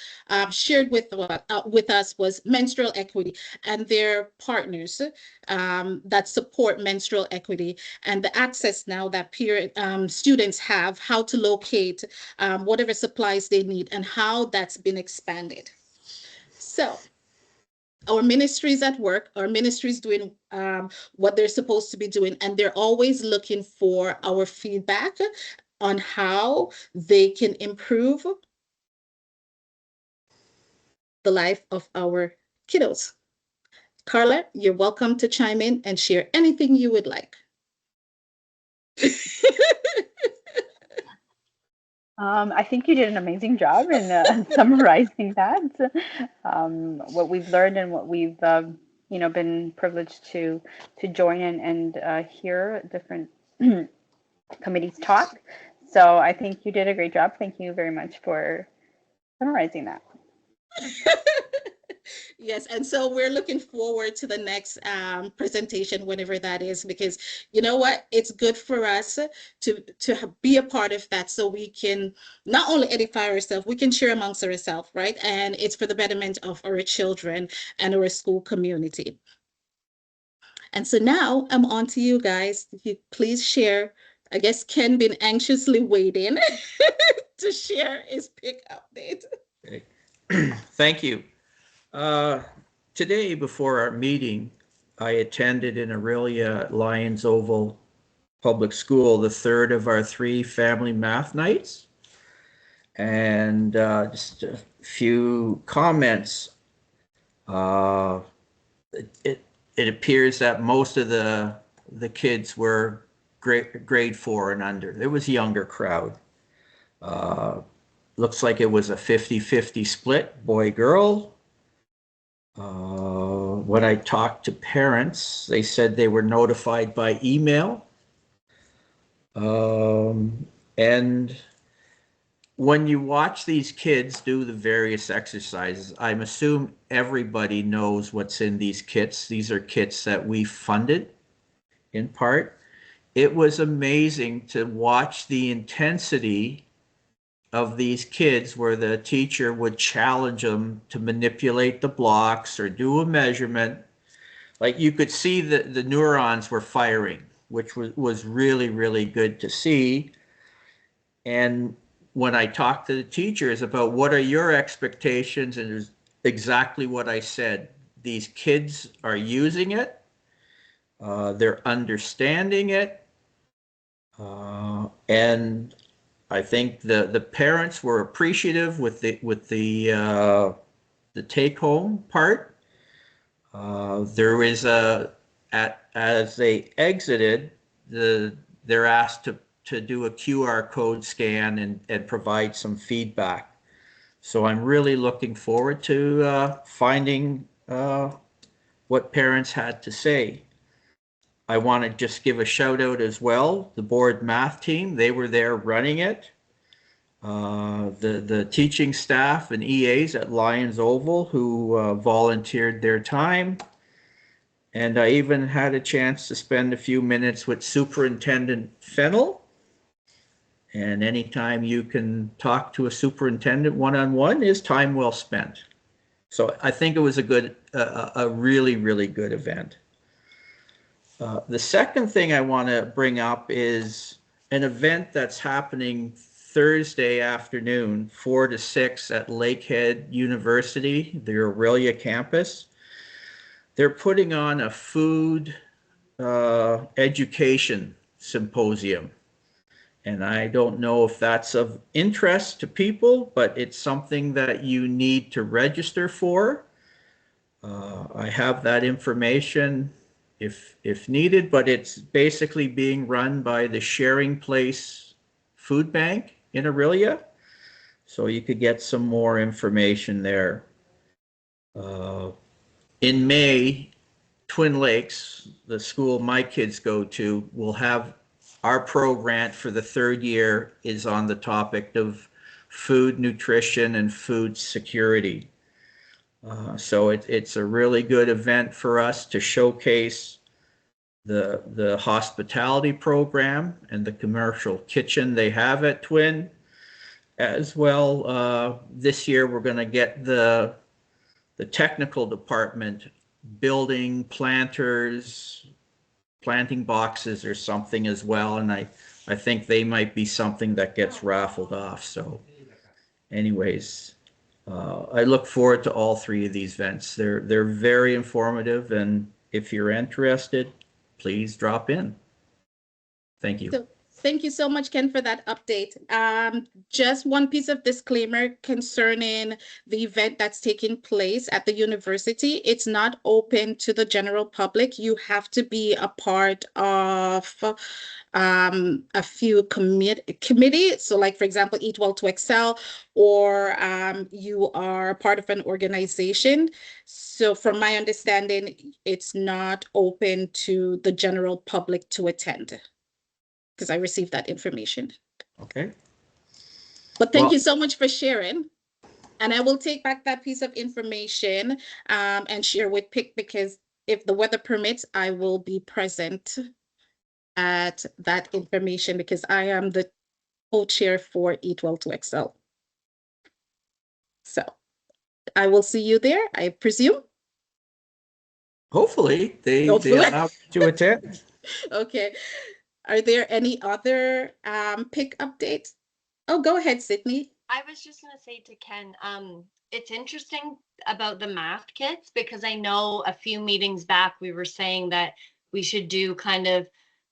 shared with us was menstrual equity and their partners that support menstrual equity and the access now that students have, how to locate whatever supplies they need and how that's been expanded. So our ministries at work, our ministries doing what they're supposed to be doing, and they're always looking for our feedback on how they can improve the life of our kiddos. Carla, you're welcome to chime in and share anything you would like. I think you did an amazing job in summarizing that, what we've learned and what we've, been privileged to join and hear different committees talk. So I think you did a great job. Thank you very much for summarizing that. Yes, and so we're looking forward to the next presentation, whenever that is, because you know what? It's good for us to be a part of that, so we can not only edify ourselves, we can share amongst ourselves, right? And it's for the betterment of our children and our school community. And so now I'm on to you guys. If you please share. I guess Ken been anxiously waiting to share his pick update. Okay. Thank you. Today, before our meeting, I attended in Aurelia Lions Oval Public School the third of our 3 family math nights. And just a few comments. It appears that most of the kids were grade 4 and under. There was a younger crowd. Looks like it was a 50-50 split, boy-girl. When I talked to parents, they said they were notified by email. And when you watch these kids do the various exercises, I'm assuming everybody knows what's in these kits. These are kits that we funded in part. It was amazing to watch the intensity of these kids where the teacher would challenge them to manipulate the blocks or do a measurement. Like you could see that the neurons were firing, which was really, really good to see. And when I talked to the teachers about what are your expectations, and it was exactly what I said. These kids are using it, they're understanding it, and I think the parents were appreciative with the take home part. There is as they exited, they're asked to do a QR code scan and provide some feedback. So I'm really looking forward to finding what parents had to say. I want to just give a shout out as well. The board math team, they were there running it. The teaching staff and EAs at Lions Oval who volunteered their time. And I even had a chance to spend a few minutes with Superintendent Fennell. And anytime you can talk to a superintendent one-on-one is time well spent. So I think it was a really, really good event. The second thing I want to bring up is an event that's happening Thursday afternoon, 4 to 6 at Lakehead University, the Aurelia campus. They're putting on a food education symposium. And I don't know if that's of interest to people, but it's something that you need to register for. I have that information if needed, but it's basically being run by the Sharing Place Food Bank in Aurelia. So you could get some more information there. In May, Twin Lakes, the school my kids go to, will have our program for the 3rd year is on the topic of food nutrition and food security. So it's a really good event for us to showcase the hospitality program and the commercial kitchen they have at Twin. As well, this year we're going to get the technical department building planters, planting boxes or something as well, and I think they might be something that gets raffled off. So anyways, I look forward to all 3 of these events. They're very informative, and if you're interested, please drop in. Thank you. Thank you so much, Ken, for that update. Just one piece of disclaimer concerning the event that's taking place at the university. It's not open to the general public. You have to be a part of a few committees. So like, for example, Eat Well to Excel, or you are part of an organization. So from my understanding, it's not open to the general public to attend, because I received that information. Okay. But thank Well- you so much for sharing. And I will take back that piece of information and share with PIC, because if the weather permits, I will be present at that information, because I am the co-chair for Eat Well to Excel. So I will see you there, I presume. Hopefully they Hopefully. allow you to attend. Okay. Are there any other PIC updates? Oh, go ahead, Sydney. I was just going to say to Ken, it's interesting about the math kits, because I know a few meetings back we were saying that we should do kind of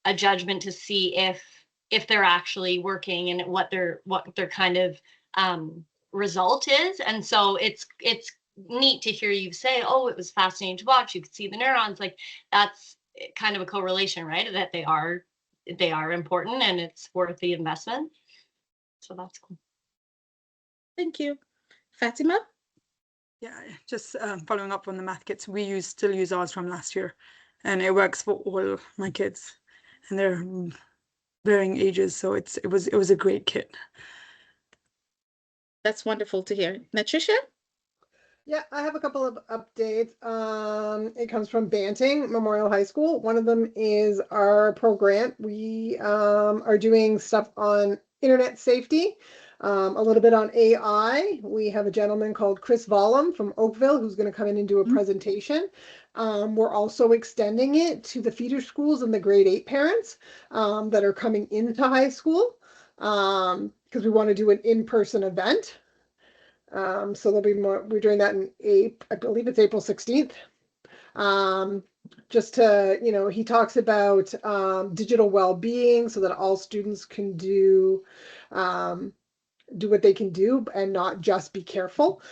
a judgment to see if they're actually working and what their kind of result is. And so it's neat to hear you say, oh, it was fascinating to watch. You could see the neurons. Like, that's kind of a correlation, right? That they are important and it's worth the investment. So that's cool. Thank you. Fatima? Yeah, just following up on the math kits, we still use ours from last year, and it works for all my kids, and they're varying ages, so it was a great kit. That's wonderful to hear. Natricia? Yeah, I have a couple of updates. It comes from Banting Memorial High School. One of them is our program. We are doing stuff on internet safety, a little bit on AI. We have a gentleman called Chris Vollum from Oakville who's going to come in and do a presentation. We're also extending it to the feeder schools and the grade 8 parents that are coming into high school, because we want to do an in-person event. So there'll be more. We're doing that in April, I believe it's April 16th. Just to, he talks about digital well-being so that all students can do what they can do and not just be careful.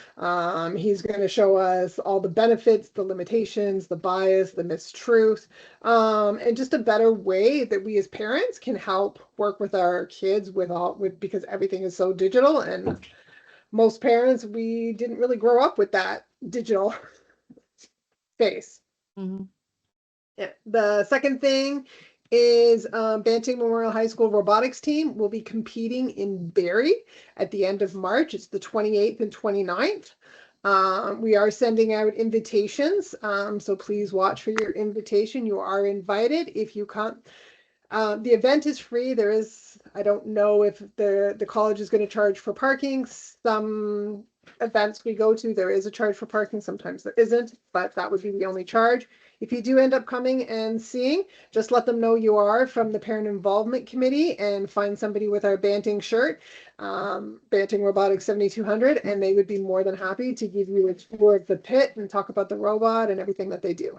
He's going to show us all the benefits, the limitations, the bias, the mistruth, and just a better way that we as parents can help work with our kids because everything is so digital, and most parents, we didn't really grow up with that digital space. Mm-hmm. Yeah. The second thing is Banting Memorial High School robotics team will be competing in Barrie at the end of March. It's the 28th and 29th. We are sending out invitations, so please watch for your invitation. You are invited if you come. The event is free. I don't know if the college is going to charge for parking. Some events we go to, there is a charge for parking. Sometimes there isn't, but that would be the only charge. If you do end up coming and seeing, just let them know you are from the Parent Involvement Committee and find somebody with our Banting shirt, Banting Robotics 7200, and they would be more than happy to give you a tour of the pit and talk about the robot and everything that they do.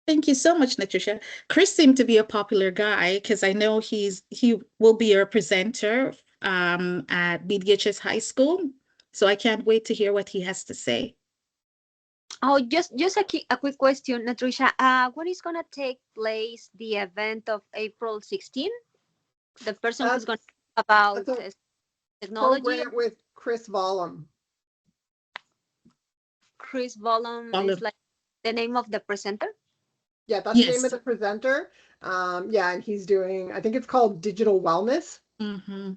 Thank you so much, Natricia. Chris seemed to be a popular guy, because I know he will be a presenter at BDHS High School. So I can't wait to hear what he has to say. Oh, just a quick question, Natricia. What is gonna take place the event of April 16? The person who's gonna talk about technology. Program with Chris Vollum. Chris Vollum is like the name of the presenter. Yeah, that's the name of the presenter. Yeah, and he's doing, I think it's called Digital Wellness. Mm-hmm.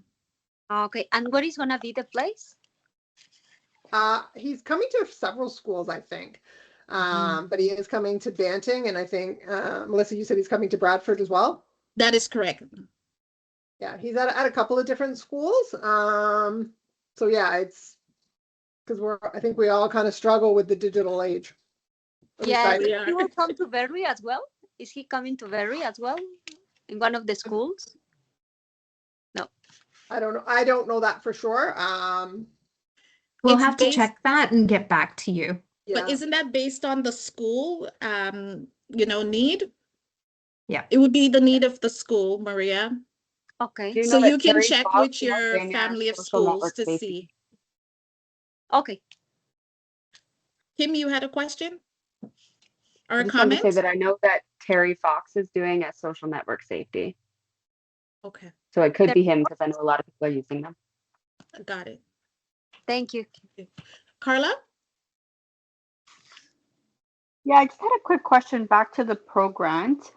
Okay, and what is gonna be the place? He's coming to several schools, I think. But he is coming to Banting, and I think, Melissa, you said he's coming to Bradford as well? That is correct. Yeah, he's at a couple of different schools. So yeah, it's because I think we all kind of struggle with the digital age. Yeah, he will come to Barrie as well. Is he coming to Barrie as well in one of the schools? No, I don't know. I don't know that for sure. We'll have to check that and get back to you. But isn't that based on the school, need? Yeah. It would be the need of the school, Maria. Okay. Do you So know that you can Terry check Fox with has your been family of social schools network to safety? see. Okay. Kim, you had a question or I a just wanted to say comment? that I know that Terry Fox is doing a social network safety. Okay, So it could There- be him because I know a lot of people are using them. got it. Thank you. Carla? Yeah, I just had a quick question back to the Pro Grant.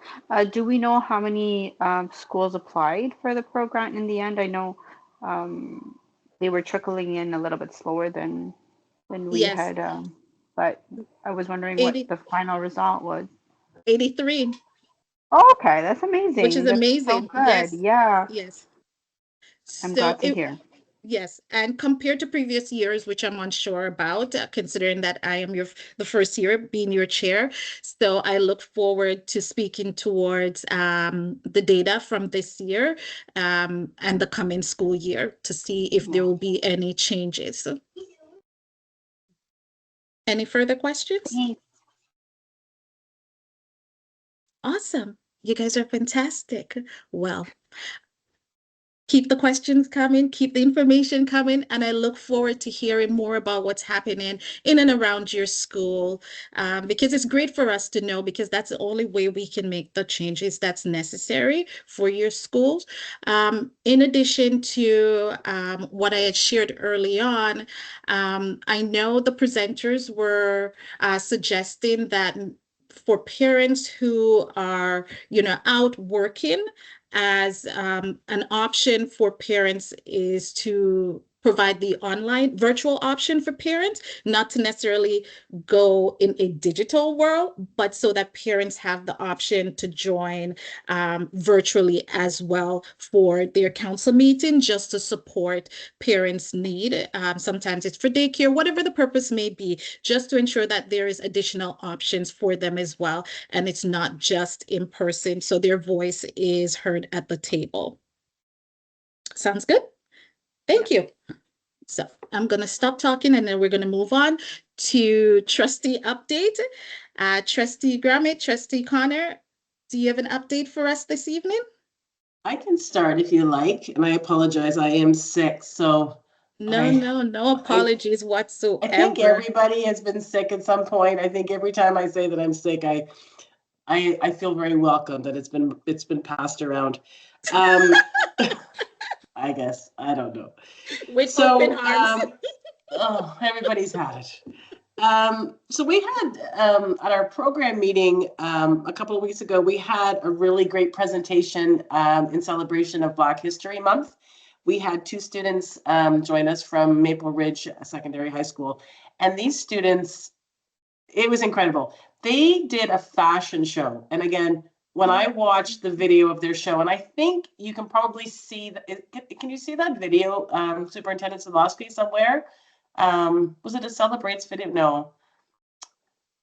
Do we know how many schools applied for the Pro Grant in the end? I know they were trickling in a little bit slower than we Yes, had, but I was wondering what 80, the final result was. 83, Oh, okay, that's which is amazing. That's so amazing. good. Yes, Yeah, yes. I'm So glad to hear. yes, and compared to previous years, which I'm unsure about, considering that I am the first year being your chair, so I look forward to speaking towards the data from this year and the coming school year to see if there Yeah. will be any changes. Any further questions? Thanks. Awesome. You guys are fantastic. Well, keep the questions coming, keep the information coming, and I look forward to hearing more about what's happening in and around your school because it's great for us to know because that's the only way we can make the changes that's necessary for your schools. In addition to what I had shared early on, I know the presenters were suggesting that for parents who are, out working, as an option for parents is to provide the online virtual option for parents, not to necessarily go in a digital world, but so that parents have the option to join virtually as well for their council meeting, just to support parents' need. Sometimes it's for daycare, whatever the purpose may be, just to ensure that there is additional options for them as well. And it's not just in person, so their voice is heard at the table. Sounds good? Thank you. So I'm going to stop talking and then we're going to move on to trustee update. Trustee Grummet, Trustee Connor, do you have an update for us this evening? I can start if you like, and I apologize, I am sick, so No apologies whatsoever. I think everybody has been sick at some point. I think every time I say that I'm sick, I feel very welcome that it's been passed around. I guess, I don't know. With open arms. Everybody's had it. So we had at our program meeting a couple of weeks ago, we had a really great presentation in celebration of Black History Month. We had 2 students join us from Maple Ridge Secondary High School, and these students, it was incredible. They did a fashion show, and again, when I watched the video of their show, and I think you can probably see can you see that video, Superintendent Sadlowski, somewhere? Was it a Celebrates video? No.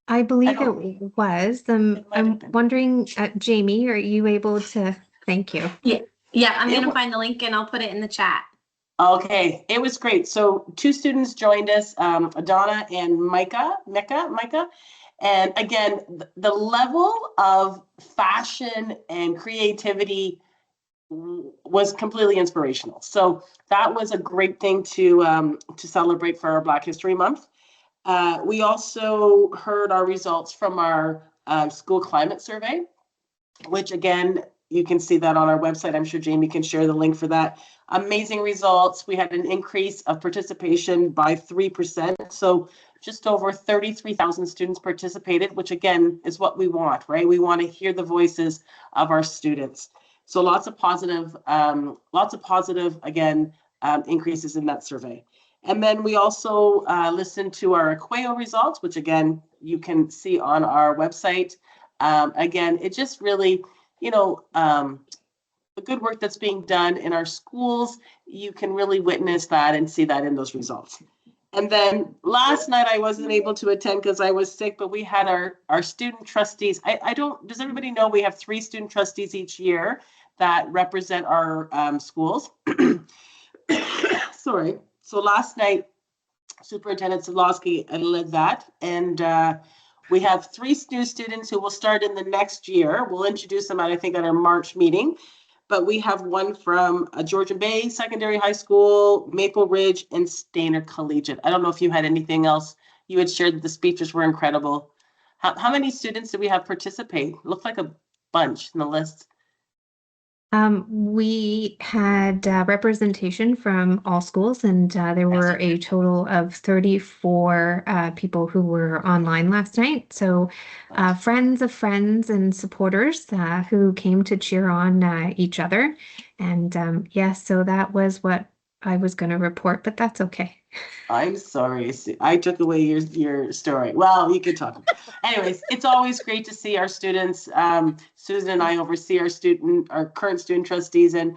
I believe it was. I'm wondering, Jamie, are you able to? Thank you. Yeah, I'm going to find the link and I'll put it in the chat. Okay, it was great. So 2 students joined us, Adana and Micah. And again, the level of fashion and creativity was completely inspirational. So that was a great thing to celebrate for our Black History Month. We also heard our results from our school climate survey, which again, you can see that on our website. I'm sure Jamie can share the link for that. Amazing results. We had an increase of participation by 3%. So just over 33,000 students participated, which again is what we want, right? We want to hear the voices of our students. So lots of positive, again, increases in that survey. And then we also listened to our Aqueo results, which again, you can see on our website. Again, it just really, the good work that's being done in our schools, you can really witness that and see that in those results. And then last night I wasn't able to attend because I was sick, but we had our student trustees. Does everybody know we have 3 student trustees each year that represent our schools? Sorry. So last night, Superintendent Sadlowski led that, and We have 3 new students who will start in the next year. We'll introduce them at, I think, at our March meeting. But we have one from Georgian Bay Secondary High School, Maple Ridge, and Stainer Collegiate. I don't know if you had anything else. You had shared that the speeches were incredible. How many students did we have participate? It looked like a bunch in the list. We had representation from all schools, and there were a total of 34 people who were online last night. So friends of friends and supporters who came to cheer on each other. And yes, so that was what I was going to report, but that's okay. I'm sorry, I took away your story. Well, you could talk. Anyways, it's always great to see our students. Susan and I oversee our current student trustees, and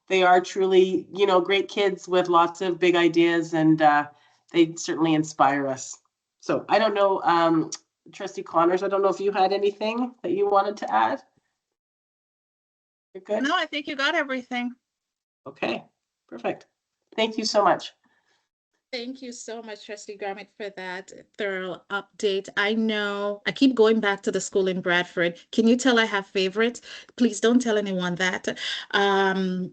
they are truly, great kids with lots of big ideas, and they certainly inspire us. So I don't know, Trustee Connors, I don't know if you had anything that you wanted to add. You're good? No, I think you got everything. Okay, perfect. Thank you so much. Thank you so much, Trustee Grammett, for that thorough update. I know I keep going back to the school in Bradford. Can you tell I have favorites? Please don't tell anyone that. I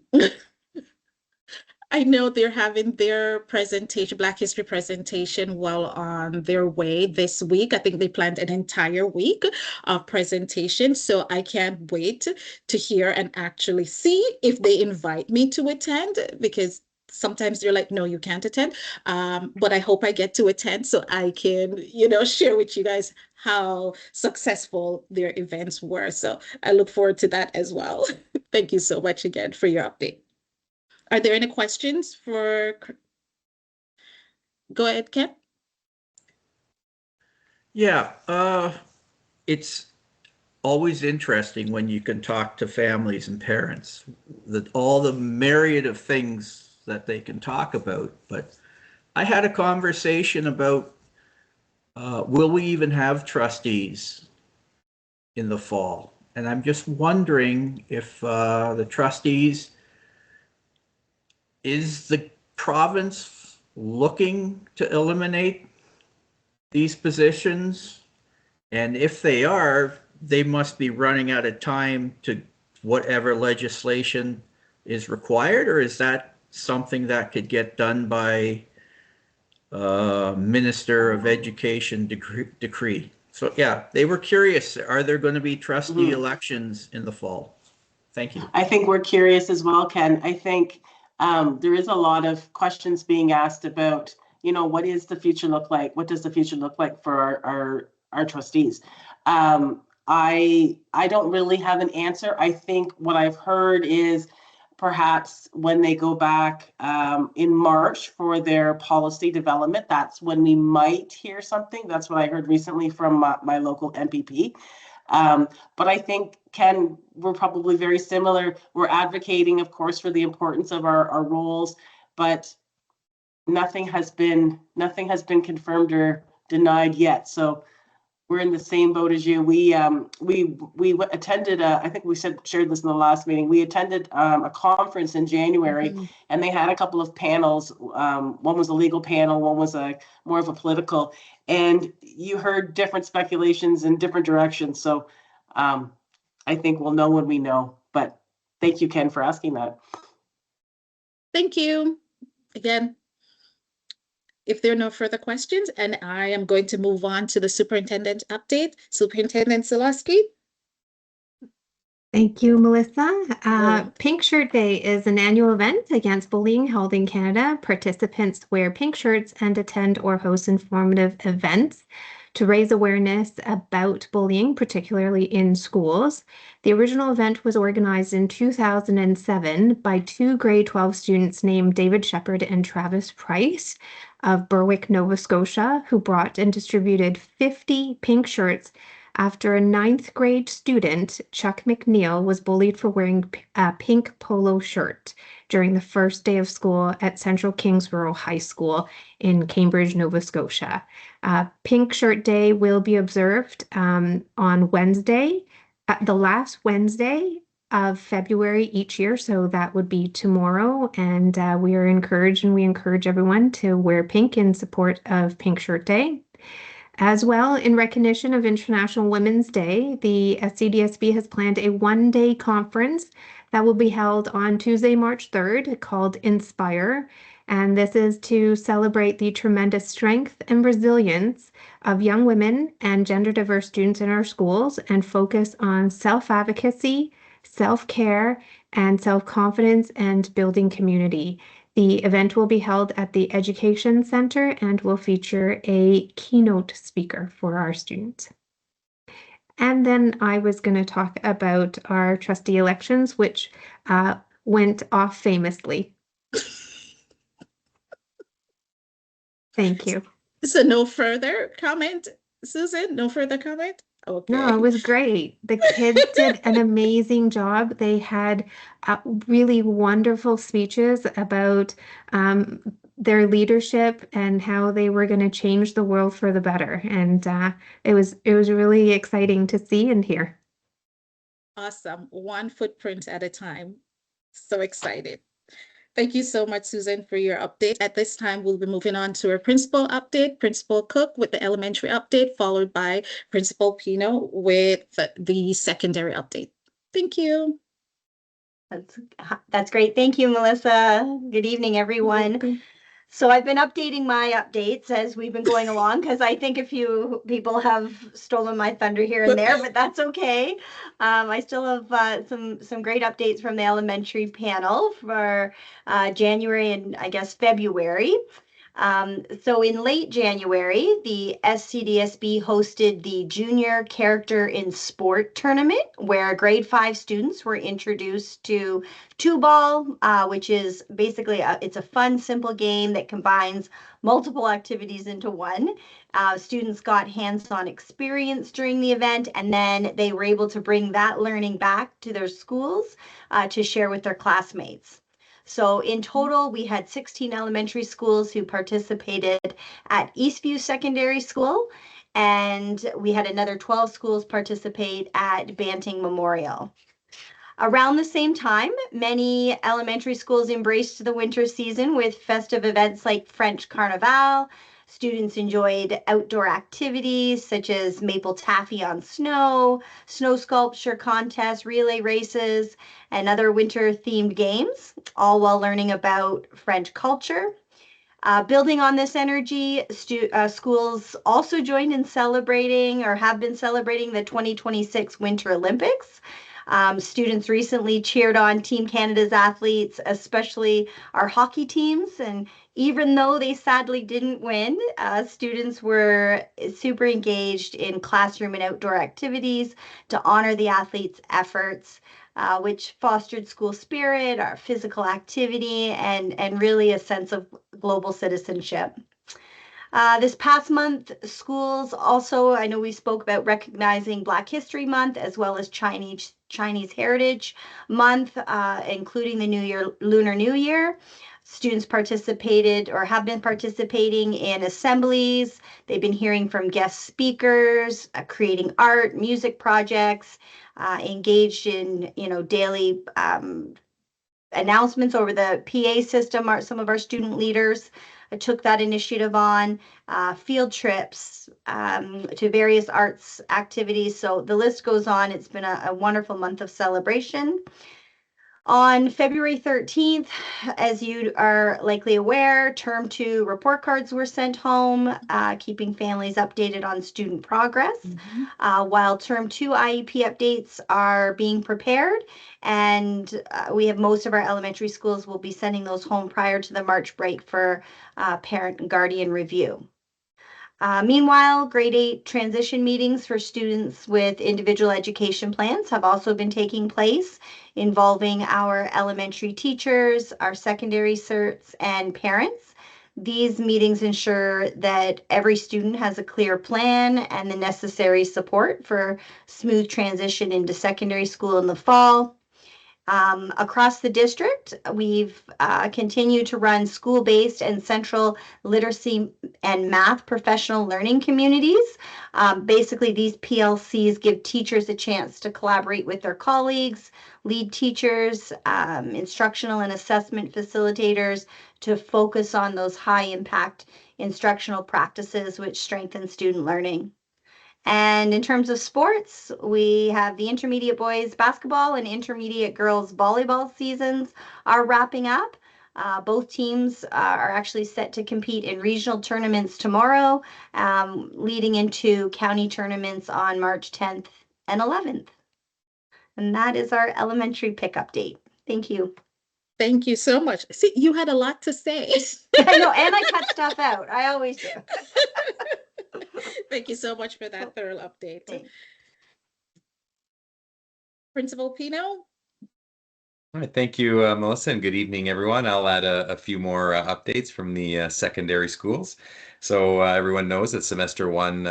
know they're having their presentation, Black History presentation, well on their way this week. I think they planned an entire week of presentation. So I can't wait to hear and actually see if they invite me to attend, because sometimes they're like, no, you can't attend. But I hope I get to attend so I can, share with you guys how successful their events were. So I look forward to that as well. Thank you so much again for your update. Are there any questions for? Go ahead, Ken. Yeah, it's always interesting when you can talk to families and parents, all the myriad of things that they can talk about. But I had a conversation about, will we even have trustees in the fall? And I'm just wondering if the trustees, is the province looking to eliminate these positions? And if they are, they must be running out of time to whatever legislation is required, or is that something that could get done by Minister of Education decree? So yeah, they were curious, are there going to be trustee elections in the fall? Thank you. I think we're curious as well, Ken. I think there is a lot of questions being asked about, what is the future look like? What does the future look like for our trustees? I don't really have an answer. I think what I've heard is perhaps when they go back in March for their policy development, that's when we might hear something. That's what I heard recently from my local MPP. But I think, Ken, we're probably very similar. We're advocating, of course, for the importance of our roles, but nothing has been confirmed or denied yet. So we're in the same boat as you. We attended, I think we shared this in the last meeting. We attended a conference in January, and they had a couple of panels. One was a legal panel, one was more of a political, and you heard different speculations in different directions. So I think we'll know when we know. But thank you, Ken, for asking that. Thank you. Again, if there are no further questions, and I am going to move on to the superintendent update. Superintendent Zalewski. Thank you, Melissa. Pink Shirt Day is an annual event against bullying held in Canada. Participants wear pink shirts and attend or host informative events to raise awareness about bullying, particularly in schools. The original event was organized in 2007 by 2 grade 12 students named David Shepard and Travis Price of Berwick, Nova Scotia, who brought and distributed 50 pink shirts after a 9th grade student, Chuck McNeil, was bullied for wearing a pink polo shirt during the first day of school at Central Kings Rural High School in Cambridge, Nova Scotia. Pink Shirt Day will be observed on Wednesday, the last Wednesday of February each year. So that would be tomorrow. And we are encouraged, and we encourage everyone to wear pink in support of Pink Shirt Day. As well, in recognition of International Women's Day, the SCDSB has planned a one-day conference that will be held on Tuesday, March 3rd, called Inspire. And this is to celebrate the tremendous strength and resilience of young women and gender diverse students in our schools and focus on self-advocacy, self-care, and self-confidence and building community. The event will be held at the Education Center and will feature a keynote speaker for our students. And then I was going to talk about our trustee elections, which went off famously. Thank you. So no further comment, Susan? No further comment? Okay. No, it was great. The kids did an amazing job. They had really wonderful speeches about their leadership and how they were going to change the world for the better. And it was really exciting to see and hear. Awesome. One footprint at a time. So excited. Thank you so much, Susan, for your update. At this time, we'll be moving on to our principal update, Principal Cook with the elementary update, followed by Principal Pino with the secondary update. Thank you. That's great. Thank you, Melissa. Good evening, everyone. So I've been updating my updates as we've been going along because I think a few people have stolen my thunder here and there, but that's okay. I still have some great updates from the elementary panel for January and I guess February. So in late January, the SCDSB hosted the Junior Character in Sport tournament, where grade 5 students were introduced to two-ball, which is basically it's a fun, simple game that combines multiple activities into one. Students got hands-on experience during the event, and then they were able to bring that learning back to their schools to share with their classmates. So in total, we had 16 elementary schools who participated at Eastview Secondary School, and we had another 12 schools participate at Banting Memorial. Around the same time, many elementary schools embraced the winter season with festive events like French Carnival. Students enjoyed outdoor activities such as maple taffy on snow, snow sculpture contests, relay races, and other winter-themed games, all while learning about French culture. Building on this energy, schools also joined in celebrating or have been celebrating the 2026 Winter Olympics. Students recently cheered on Team Canada's athletes, especially our hockey teams. And even though they sadly didn't win, students were super engaged in classroom and outdoor activities to honor the athletes' efforts, which fostered school spirit, our physical activity, and really a sense of global citizenship. This past month, schools also, I know we spoke about recognizing Black History Month as well as Chinese Heritage Month, including the Lunar New Year. Students participated or have been participating in assemblies. They've been hearing from guest speakers, creating art, music projects, engaged in, daily announcements over the PA system. Some of our student leaders took that initiative on, field trips to various arts activities. So the list goes on. It's been a wonderful month of celebration. On February 13th, as you are likely aware, Term 2 report cards were sent home, keeping families updated on student progress, while Term 2 IEP updates are being prepared, and we have most of our elementary schools will be sending those home prior to the March break for parent and guardian review. Meanwhile, grade 8 transition meetings for students with individual education plans have also been taking place, involving our elementary teachers, our secondary certs, and parents. These meetings ensure that every student has a clear plan and the necessary support for smooth transition into secondary school in the fall. Across the district, we've continued to run school-based and central literacy and math professional learning communities. Basically, these PLCs give teachers a chance to collaborate with their colleagues, lead teachers, instructional and assessment facilitators to focus on those high-impact instructional practices which strengthen student learning. And in terms of sports, we have the intermediate boys basketball and intermediate girls volleyball seasons are wrapping up. Both teams are actually set to compete in regional tournaments tomorrow, leading into county tournaments on March 10th and 11th. And that is our elementary pick update. Thank you. Thank you so much. See, you had a lot to say. I know, and I cut stuff out. I always do. Thank you so much for that thorough update. Thanks. Principal Pino? All right, thank you, Melissa, and good evening, everyone. I'll add a few more updates from the secondary schools. So everyone knows that semester one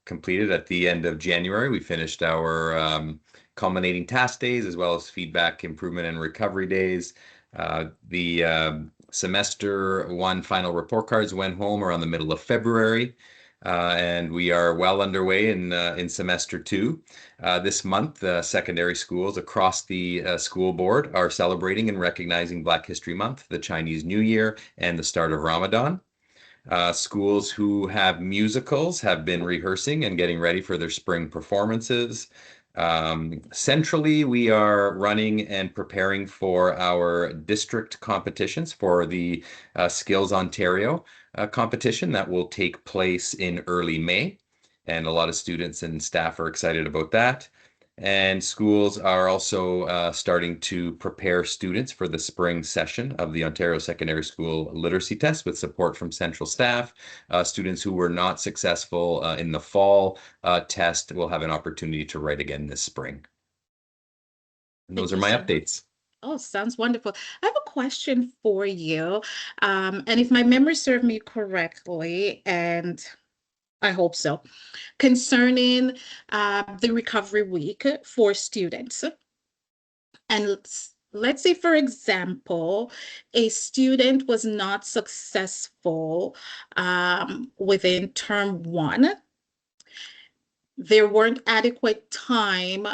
completed at the end of January. We finished our culminating task days as well as feedback, improvement, and recovery days. The semester one final report cards went home around the middle of February. And we are well underway in semester two. This month, secondary schools across the school board are celebrating and recognizing Black History Month, the Chinese New Year, and the start of Ramadan. Schools who have musicals have been rehearsing and getting ready for their spring performances. Centrally, we are running and preparing for our district competitions for the Skills Ontario competition that will take place in early May. And a lot of students and staff are excited about that. And schools are also starting to prepare students for the spring session of the Ontario Secondary School Literacy Test with support from central staff. Students who were not successful in the fall test will have an opportunity to write again this spring. And those are my updates. Oh, sounds wonderful. I have a question for you. And if my memory serves me correctly, and I hope so, concerning the recovery week for students. And let's say, for example, a student was not successful within term one. There weren't adequate time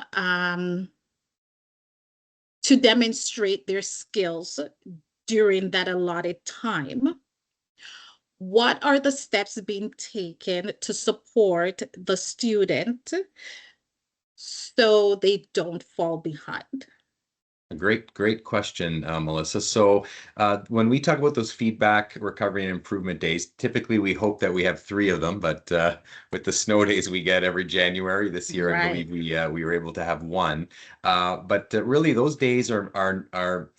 to demonstrate their skills during that allotted time. What are the steps being taken to support the student so they don't fall behind? Great question, Melissa. So when we talk about those feedback, recovery, and improvement days, typically we hope that we have 3 of them, but with the snow days we get every January this year, I believe we were able to have 1. But really, those days are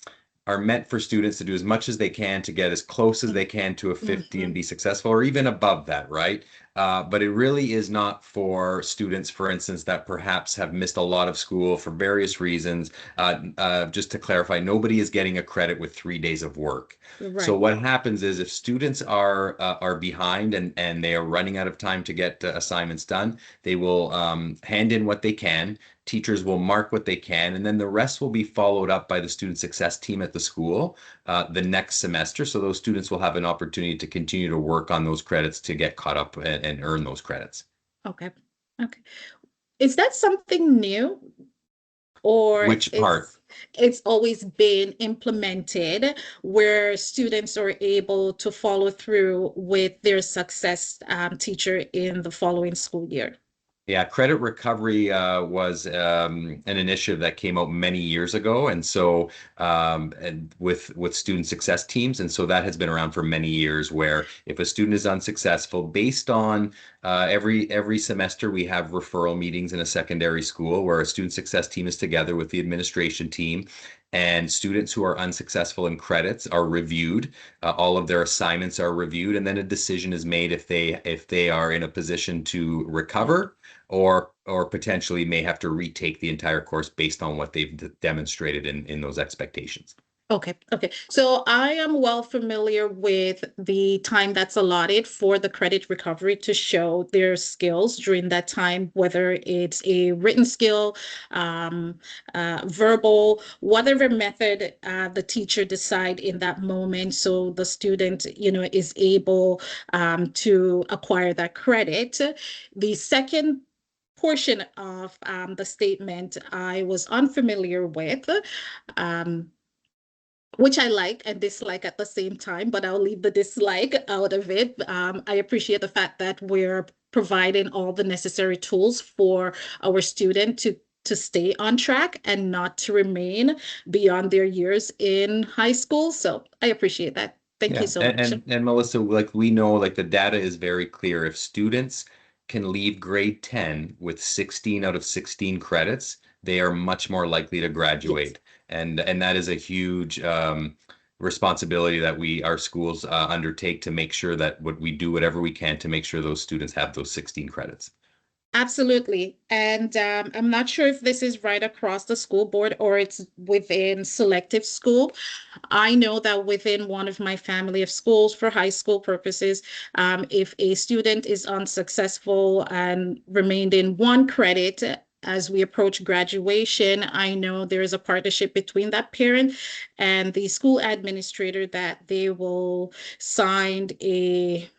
meant for students to do as much as they can to get as close as they can to a 50 and be successful, or even above that, right? But it really is not for students, for instance, that perhaps have missed a lot of school for various reasons. Just to clarify, nobody is getting a credit with 3 days of work. Right. So what happens is if students are behind and they are running out of time to get assignments done, they will hand in what they can. Teachers will mark what they can, and then the rest will be followed up by the student success team at the school the next semester. So those students will have an opportunity to continue to work on those credits to get caught up and earn those credits. Okay. Is that something new? Or which part? It's always been implemented where students are able to follow through with their success teacher in the following school year? Yeah, credit recovery was an initiative that came out many years ago, and so and with student success teams, and so that has been around for many years. Where if a student is unsuccessful, based on every semester we have referral meetings in a secondary school where a student success team is together with the administration team, and students who are unsuccessful in credits are reviewed. All of their assignments are reviewed, and then a decision is made if they are in a position to recover or potentially may have to retake the entire course based on what they've demonstrated in those expectations. Okay. So I am well familiar with the time that's allotted for the credit recovery to show their skills during that time, whether it's a written skill, verbal, whatever method the teacher decide in that moment, so the student, is able to acquire that credit. The second portion of the statement I was unfamiliar with. which I like and dislike at the same time, but I'll leave the dislike out of it. I appreciate the fact that we're providing all the necessary tools for our student to stay on track and not to remain beyond their years in high school. So I appreciate that. Thank you Yeah, so much. and Melissa, like we know, like the data is very clear. If students can leave grade 10 with 16 out of 16 credits, they are much more likely to Yes. graduate. And that is a huge responsibility that our schools undertake to make sure that what we do whatever we can to make sure those students have those 16 credits. Absolutely. And I'm not sure if this is right across the school board or it's within selective school. I know that within one of my family of schools for high school purposes, if a student is unsuccessful and remained in one credit as we approach graduation, I know there is a partnership between that parent and the school administrator that they will sign a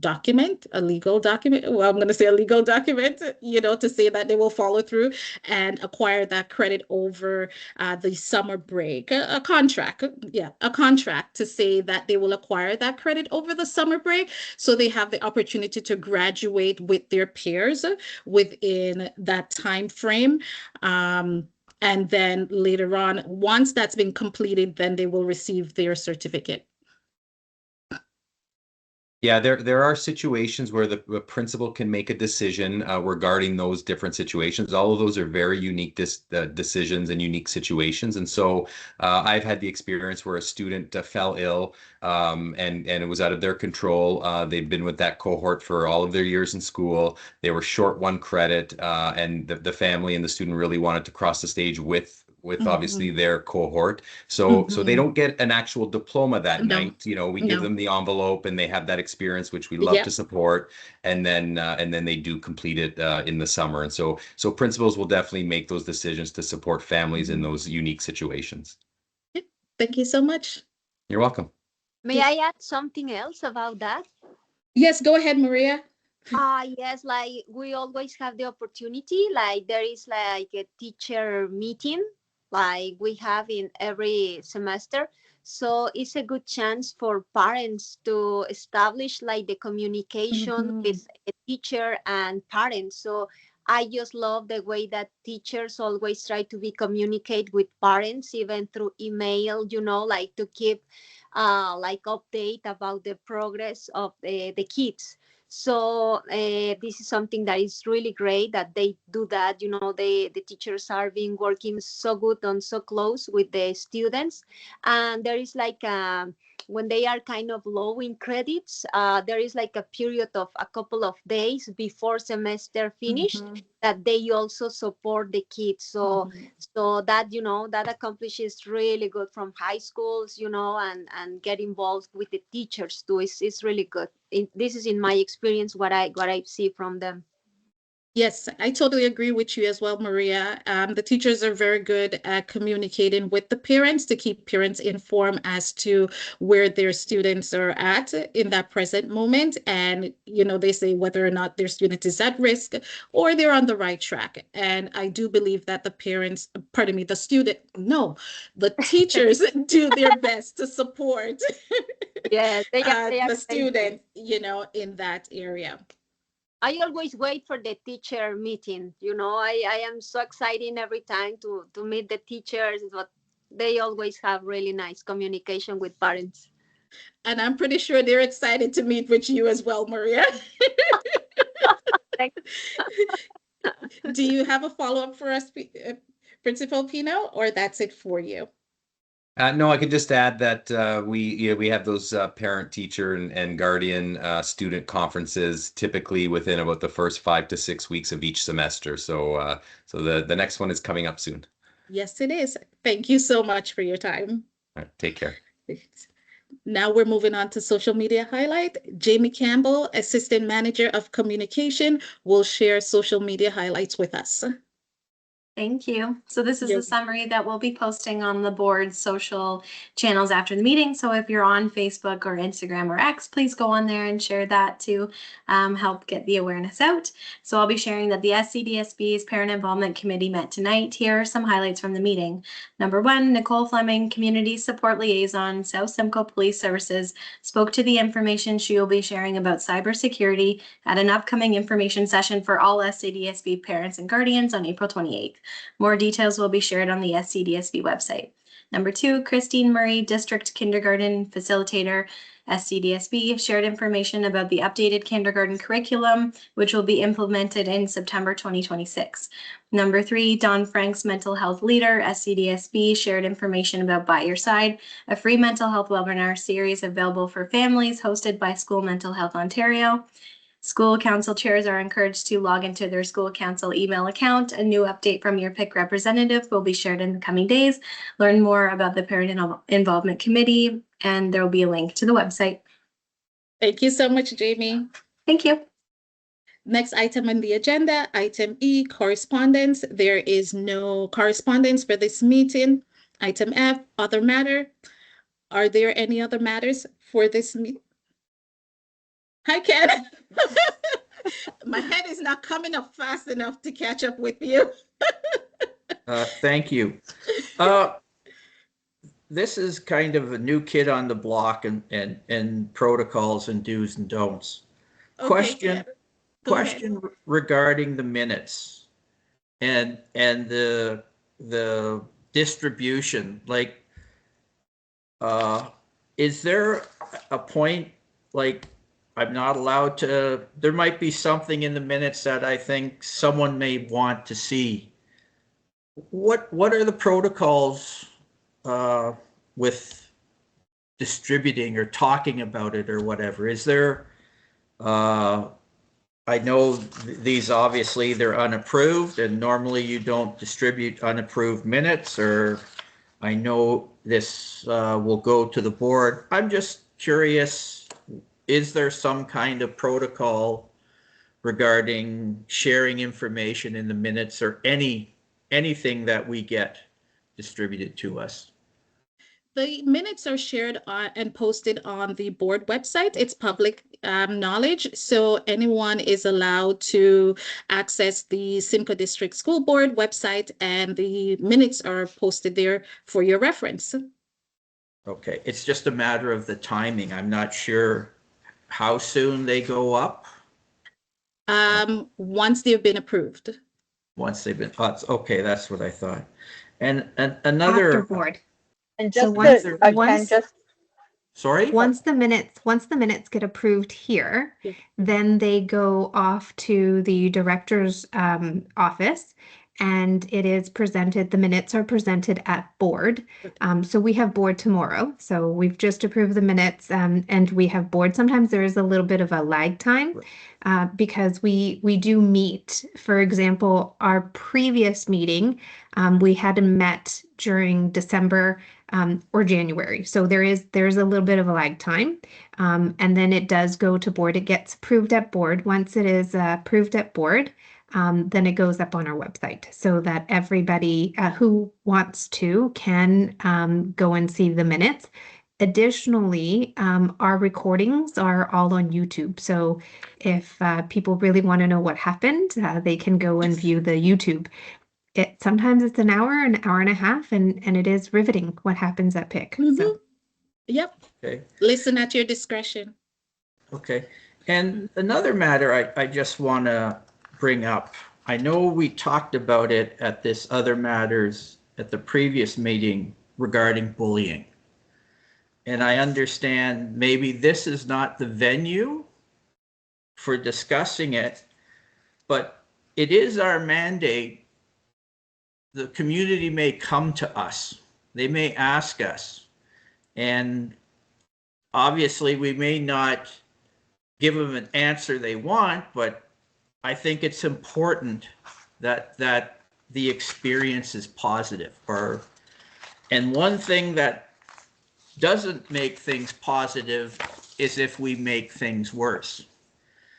document, a legal document. Well, I'm going to say a legal document, to say that they will follow through and acquire that credit over the summer break. A contract, yeah, a contract to say that they will acquire that credit over the summer break. So they have the opportunity to graduate with their peers within that time frame. And then later on, once that's been completed, then they will receive their certificate. Yeah, there are situations where the principal can make a decision regarding those different situations. All of those are very unique decisions and unique situations. And so I've had the experience where a student fell ill and it was out of their control. They've been with that cohort for all of their years in school. They were short one credit and the family and the student really wanted to cross the stage with obviously their cohort. So they don't get an actual diploma that No, night. We give no. them the envelope and they have that experience, which we love Yep. to support. And then they do complete it in the summer. And so principals will definitely make those decisions to support families in those unique situations. Thank you so much. You're welcome. May I add something else about that? Yes, go ahead, Maria. Yes, like we always have the opportunity, like there is like a teacher meeting, like we have in every semester. So it's a good chance for parents to establish like the communication with a teacher and parents. So I just love the way that teachers always try to be communicate with parents, even through email, like to keep like update about the progress of the kids. So this is something that is really great that they do that. The teachers are being working so good and so close with the students. And there is like, when they are kind of low in credits, there is like a period of a couple of days before semester finish that they also support the kids. So that, that accomplishes really good from high schools, and get involved with the teachers too. It's really good. This is in my experience what I see from them. Yes, I totally agree with you as well, Maria. The teachers are very good at communicating with the parents to keep parents informed as to where their students are at in that present moment. And, they say whether or not their student is at risk or they're on the right track. And I do believe that the parents, pardon me, the teachers do their best to support Yes, they are the amazing. student, in that area. I always wait for the teacher meeting. I am so excited every time to meet the teachers, but they always have really nice communication with parents. And I'm pretty sure they're excited to meet with you as well, Maria. Do you have a follow-up for us, Principal Pino, or that's it for you? No, I could just add that we have those parent, teacher, and guardian student conferences typically within about the first 5 to 6 weeks of each semester. So the next one is coming up soon. Yes, it is. Thank you so much for your time. All right, take care. Now we're moving on to social media highlight. Jamie Campbell, Assistant Manager of Communication, will share social media highlights with us. Thank you. So this is the summary that we'll be posting on the board's social channels after the meeting. So if you're on Facebook or Instagram or X, please go on there and share that to help get the awareness out. So I'll be sharing that the SCDSB's Parent Involvement Committee met tonight. Here are some highlights from the meeting. Number one, Nicole Fleming, Community Support Liaison, South Simcoe Police Services, spoke to the information she will be sharing about cybersecurity at an upcoming information session for all SCDSB parents and guardians on April 28th. More details will be shared on the SCDSB website. Number two, Christine Murray, District Kindergarten Facilitator, SCDSB, shared information about the updated kindergarten curriculum, which will be implemented in September 2026. Number three, Dawn Franks, Mental Health Leader, SCDSB, shared information about By Your Side, a free mental health webinar series available for families hosted by School Mental Health Ontario. School council chairs are encouraged to log into their school council email account. A new update from your PIC representative will be shared in the coming days. Learn more about the Parent Involvement Committee, and there will be a link to the website. Thank you so much, Jamie. Thank you. Next item on the agenda, item E, correspondence. There is no correspondence for this meeting. Item F, other matter. Are there any other matters for this meeting? Hi, Ken. My head is not coming up fast enough to catch up with you. Thank you. This is kind of a new kid on the block and protocols and do's and don'ts. Okay, Question regarding the minutes and the distribution. Like, is there a point, like, I'm not allowed to, there might be something in the minutes that I think someone may want to see. What are the protocols with distributing or talking about it or whatever? Is there, I know these obviously they're unapproved and normally you don't distribute unapproved minutes, or I know this will go to the board. I'm just curious, is there some kind of protocol regarding sharing information in the minutes or anything that we get distributed to us? The minutes are shared and posted on the board website. It's public knowledge, so anyone is allowed to access the Simcoe District School Board website, and the minutes are posted there for your reference. Okay, it's just a matter of the timing. I'm not sure how soon they go up. Once they've been approved. Once they've been, okay, that's what I thought. And another After board. And So just once sorry? Once the minutes get approved here, then they go off to the director's office, and it is presented, the minutes are presented at board. So we have board tomorrow. So we've just approved the minutes, and we have board. Sometimes there is a little bit of a lag time because we do meet. For example, our previous meeting, we hadn't met during December or January. So there's a little bit of a lag time. And then it does go to board. It gets approved at board. Once it is approved at board, then it goes up on our website so that everybody who wants to can go and see the minutes. Additionally, our recordings are all on YouTube. So if people really want to know what happened, they can go and view the YouTube. Sometimes it's an hour and a half, and it is riveting what happens at PIC. So. Yep. Okay. Listen at your discretion. Okay. And another matter I just want to bring up. I know we talked about it at this other matters at the previous meeting regarding bullying. And I understand maybe this is not the venue for discussing it, but it is our mandate. The community may come to us. They may ask us. And obviously we may not give them an answer they want, but I think it's important that the experience is positive. And one thing that doesn't make things positive is if we make things worse.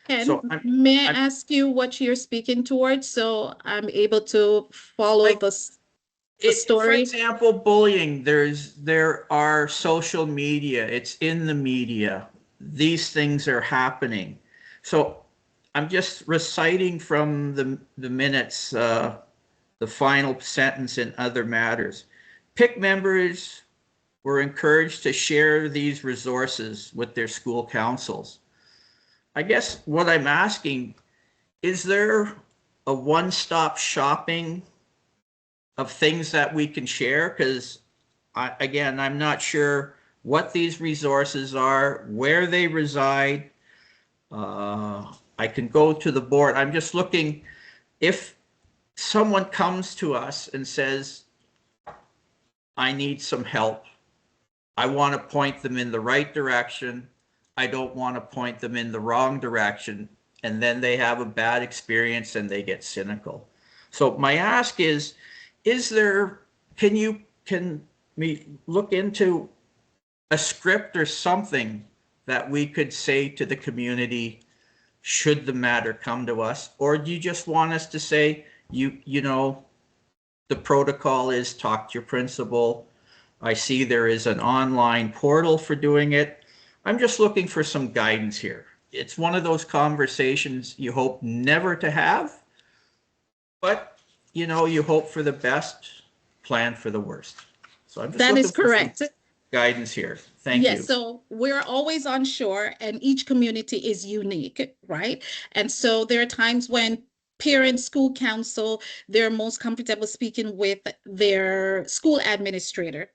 Ken, So may I I'm ask you what you're speaking towards so I'm able to follow like the for story? example, bullying. There are social media. It's in the media. These things are happening. So I'm just reciting from the minutes, the final sentence in other matters. PIC members were encouraged to share these resources with their school councils. I guess what I'm asking, is there a one-stop shopping of things that we can share? Because again, I'm not sure what these resources are, where they reside. I can go to the board. I'm just looking, if someone comes to us and says, I need some help, I want to point them in the right direction. I don't want to point them in the wrong direction. And then they have a bad experience and they get cynical. So my ask is there, can we look into a script or something that we could say to the community should the matter come to us? Or do you just want us to say, you know, the protocol is talk to your principal. I see there is an online portal for doing it. I'm just looking for some guidance here. It's one of those conversations you hope never to have, but you know, you hope for the best, plan for the worst. So I'm just That looking is for some correct. guidance here. Thank Yes, you. so we're always unsure, and each community is unique, right? And so there are times when parents, school council, they're most comfortable speaking with their school administrator.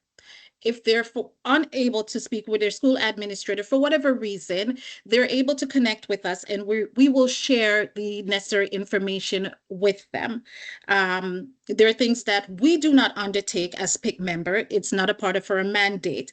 If they're unable to speak with their school administrator for whatever reason, they're able to connect with us, and we will share the necessary information with them. There are things that we do not undertake as PIC member. It's not a part of our mandate,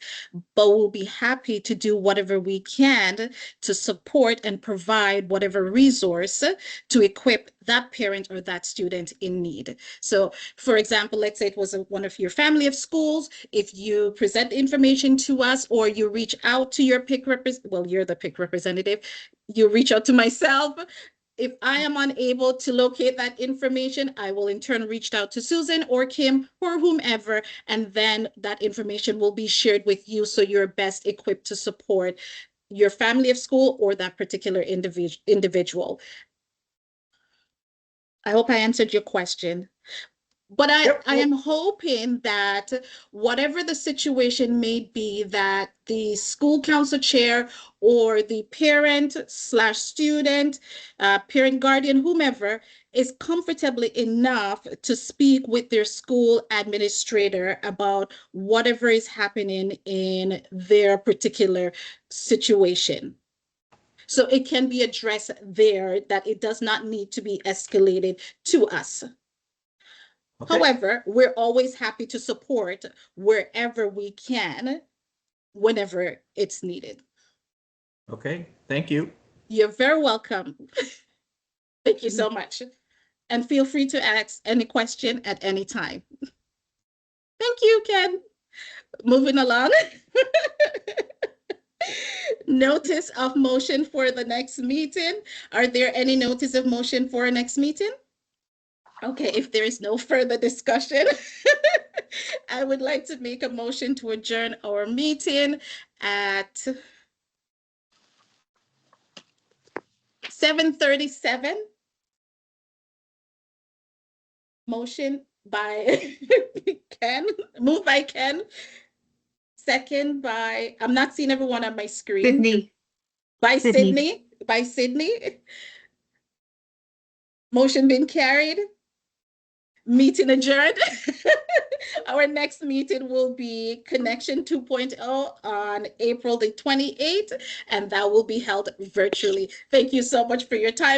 but we'll be happy to do whatever we can to support and provide whatever resource to equip that parent or that student in need. So, for example, let's say it was one of your family of schools. If you present information to us or you reach out to your PIC well, you're the PIC representative, you reach out to myself. If I am unable to locate that information, I will in turn reach out to Susan or Kim or whomever, and then that information will be shared with you so you're best equipped to support your family of school or that particular individual. I hope I answered your question. But I am hoping that whatever the situation may be, that the school council chair or the parent slash student, parent guardian, whomever, is comfortably enough to speak with their school administrator about whatever is happening in their particular situation. So it can be addressed there, that it does not need to be escalated to us. Okay. However, we're always happy to support wherever we can, whenever it's needed. Okay, thank you. You're very welcome. Thank you so much. And feel free to ask any question at any time. Thank you, Ken. Moving along. Notice of motion for the next meeting. Are there any notice of motion for our next meeting? Okay, if there is no further discussion, I would like to make a motion to adjourn our meeting at 7:37. Motion by Ken, moved by Ken, second by, I'm not seeing everyone on my screen. Sydney. By Sydney. By Sydney. Motion been carried. Meeting adjourned. Our next meeting will be Connection 2.0 on April the 28th, and that will be held virtually. Thank you so much for your time.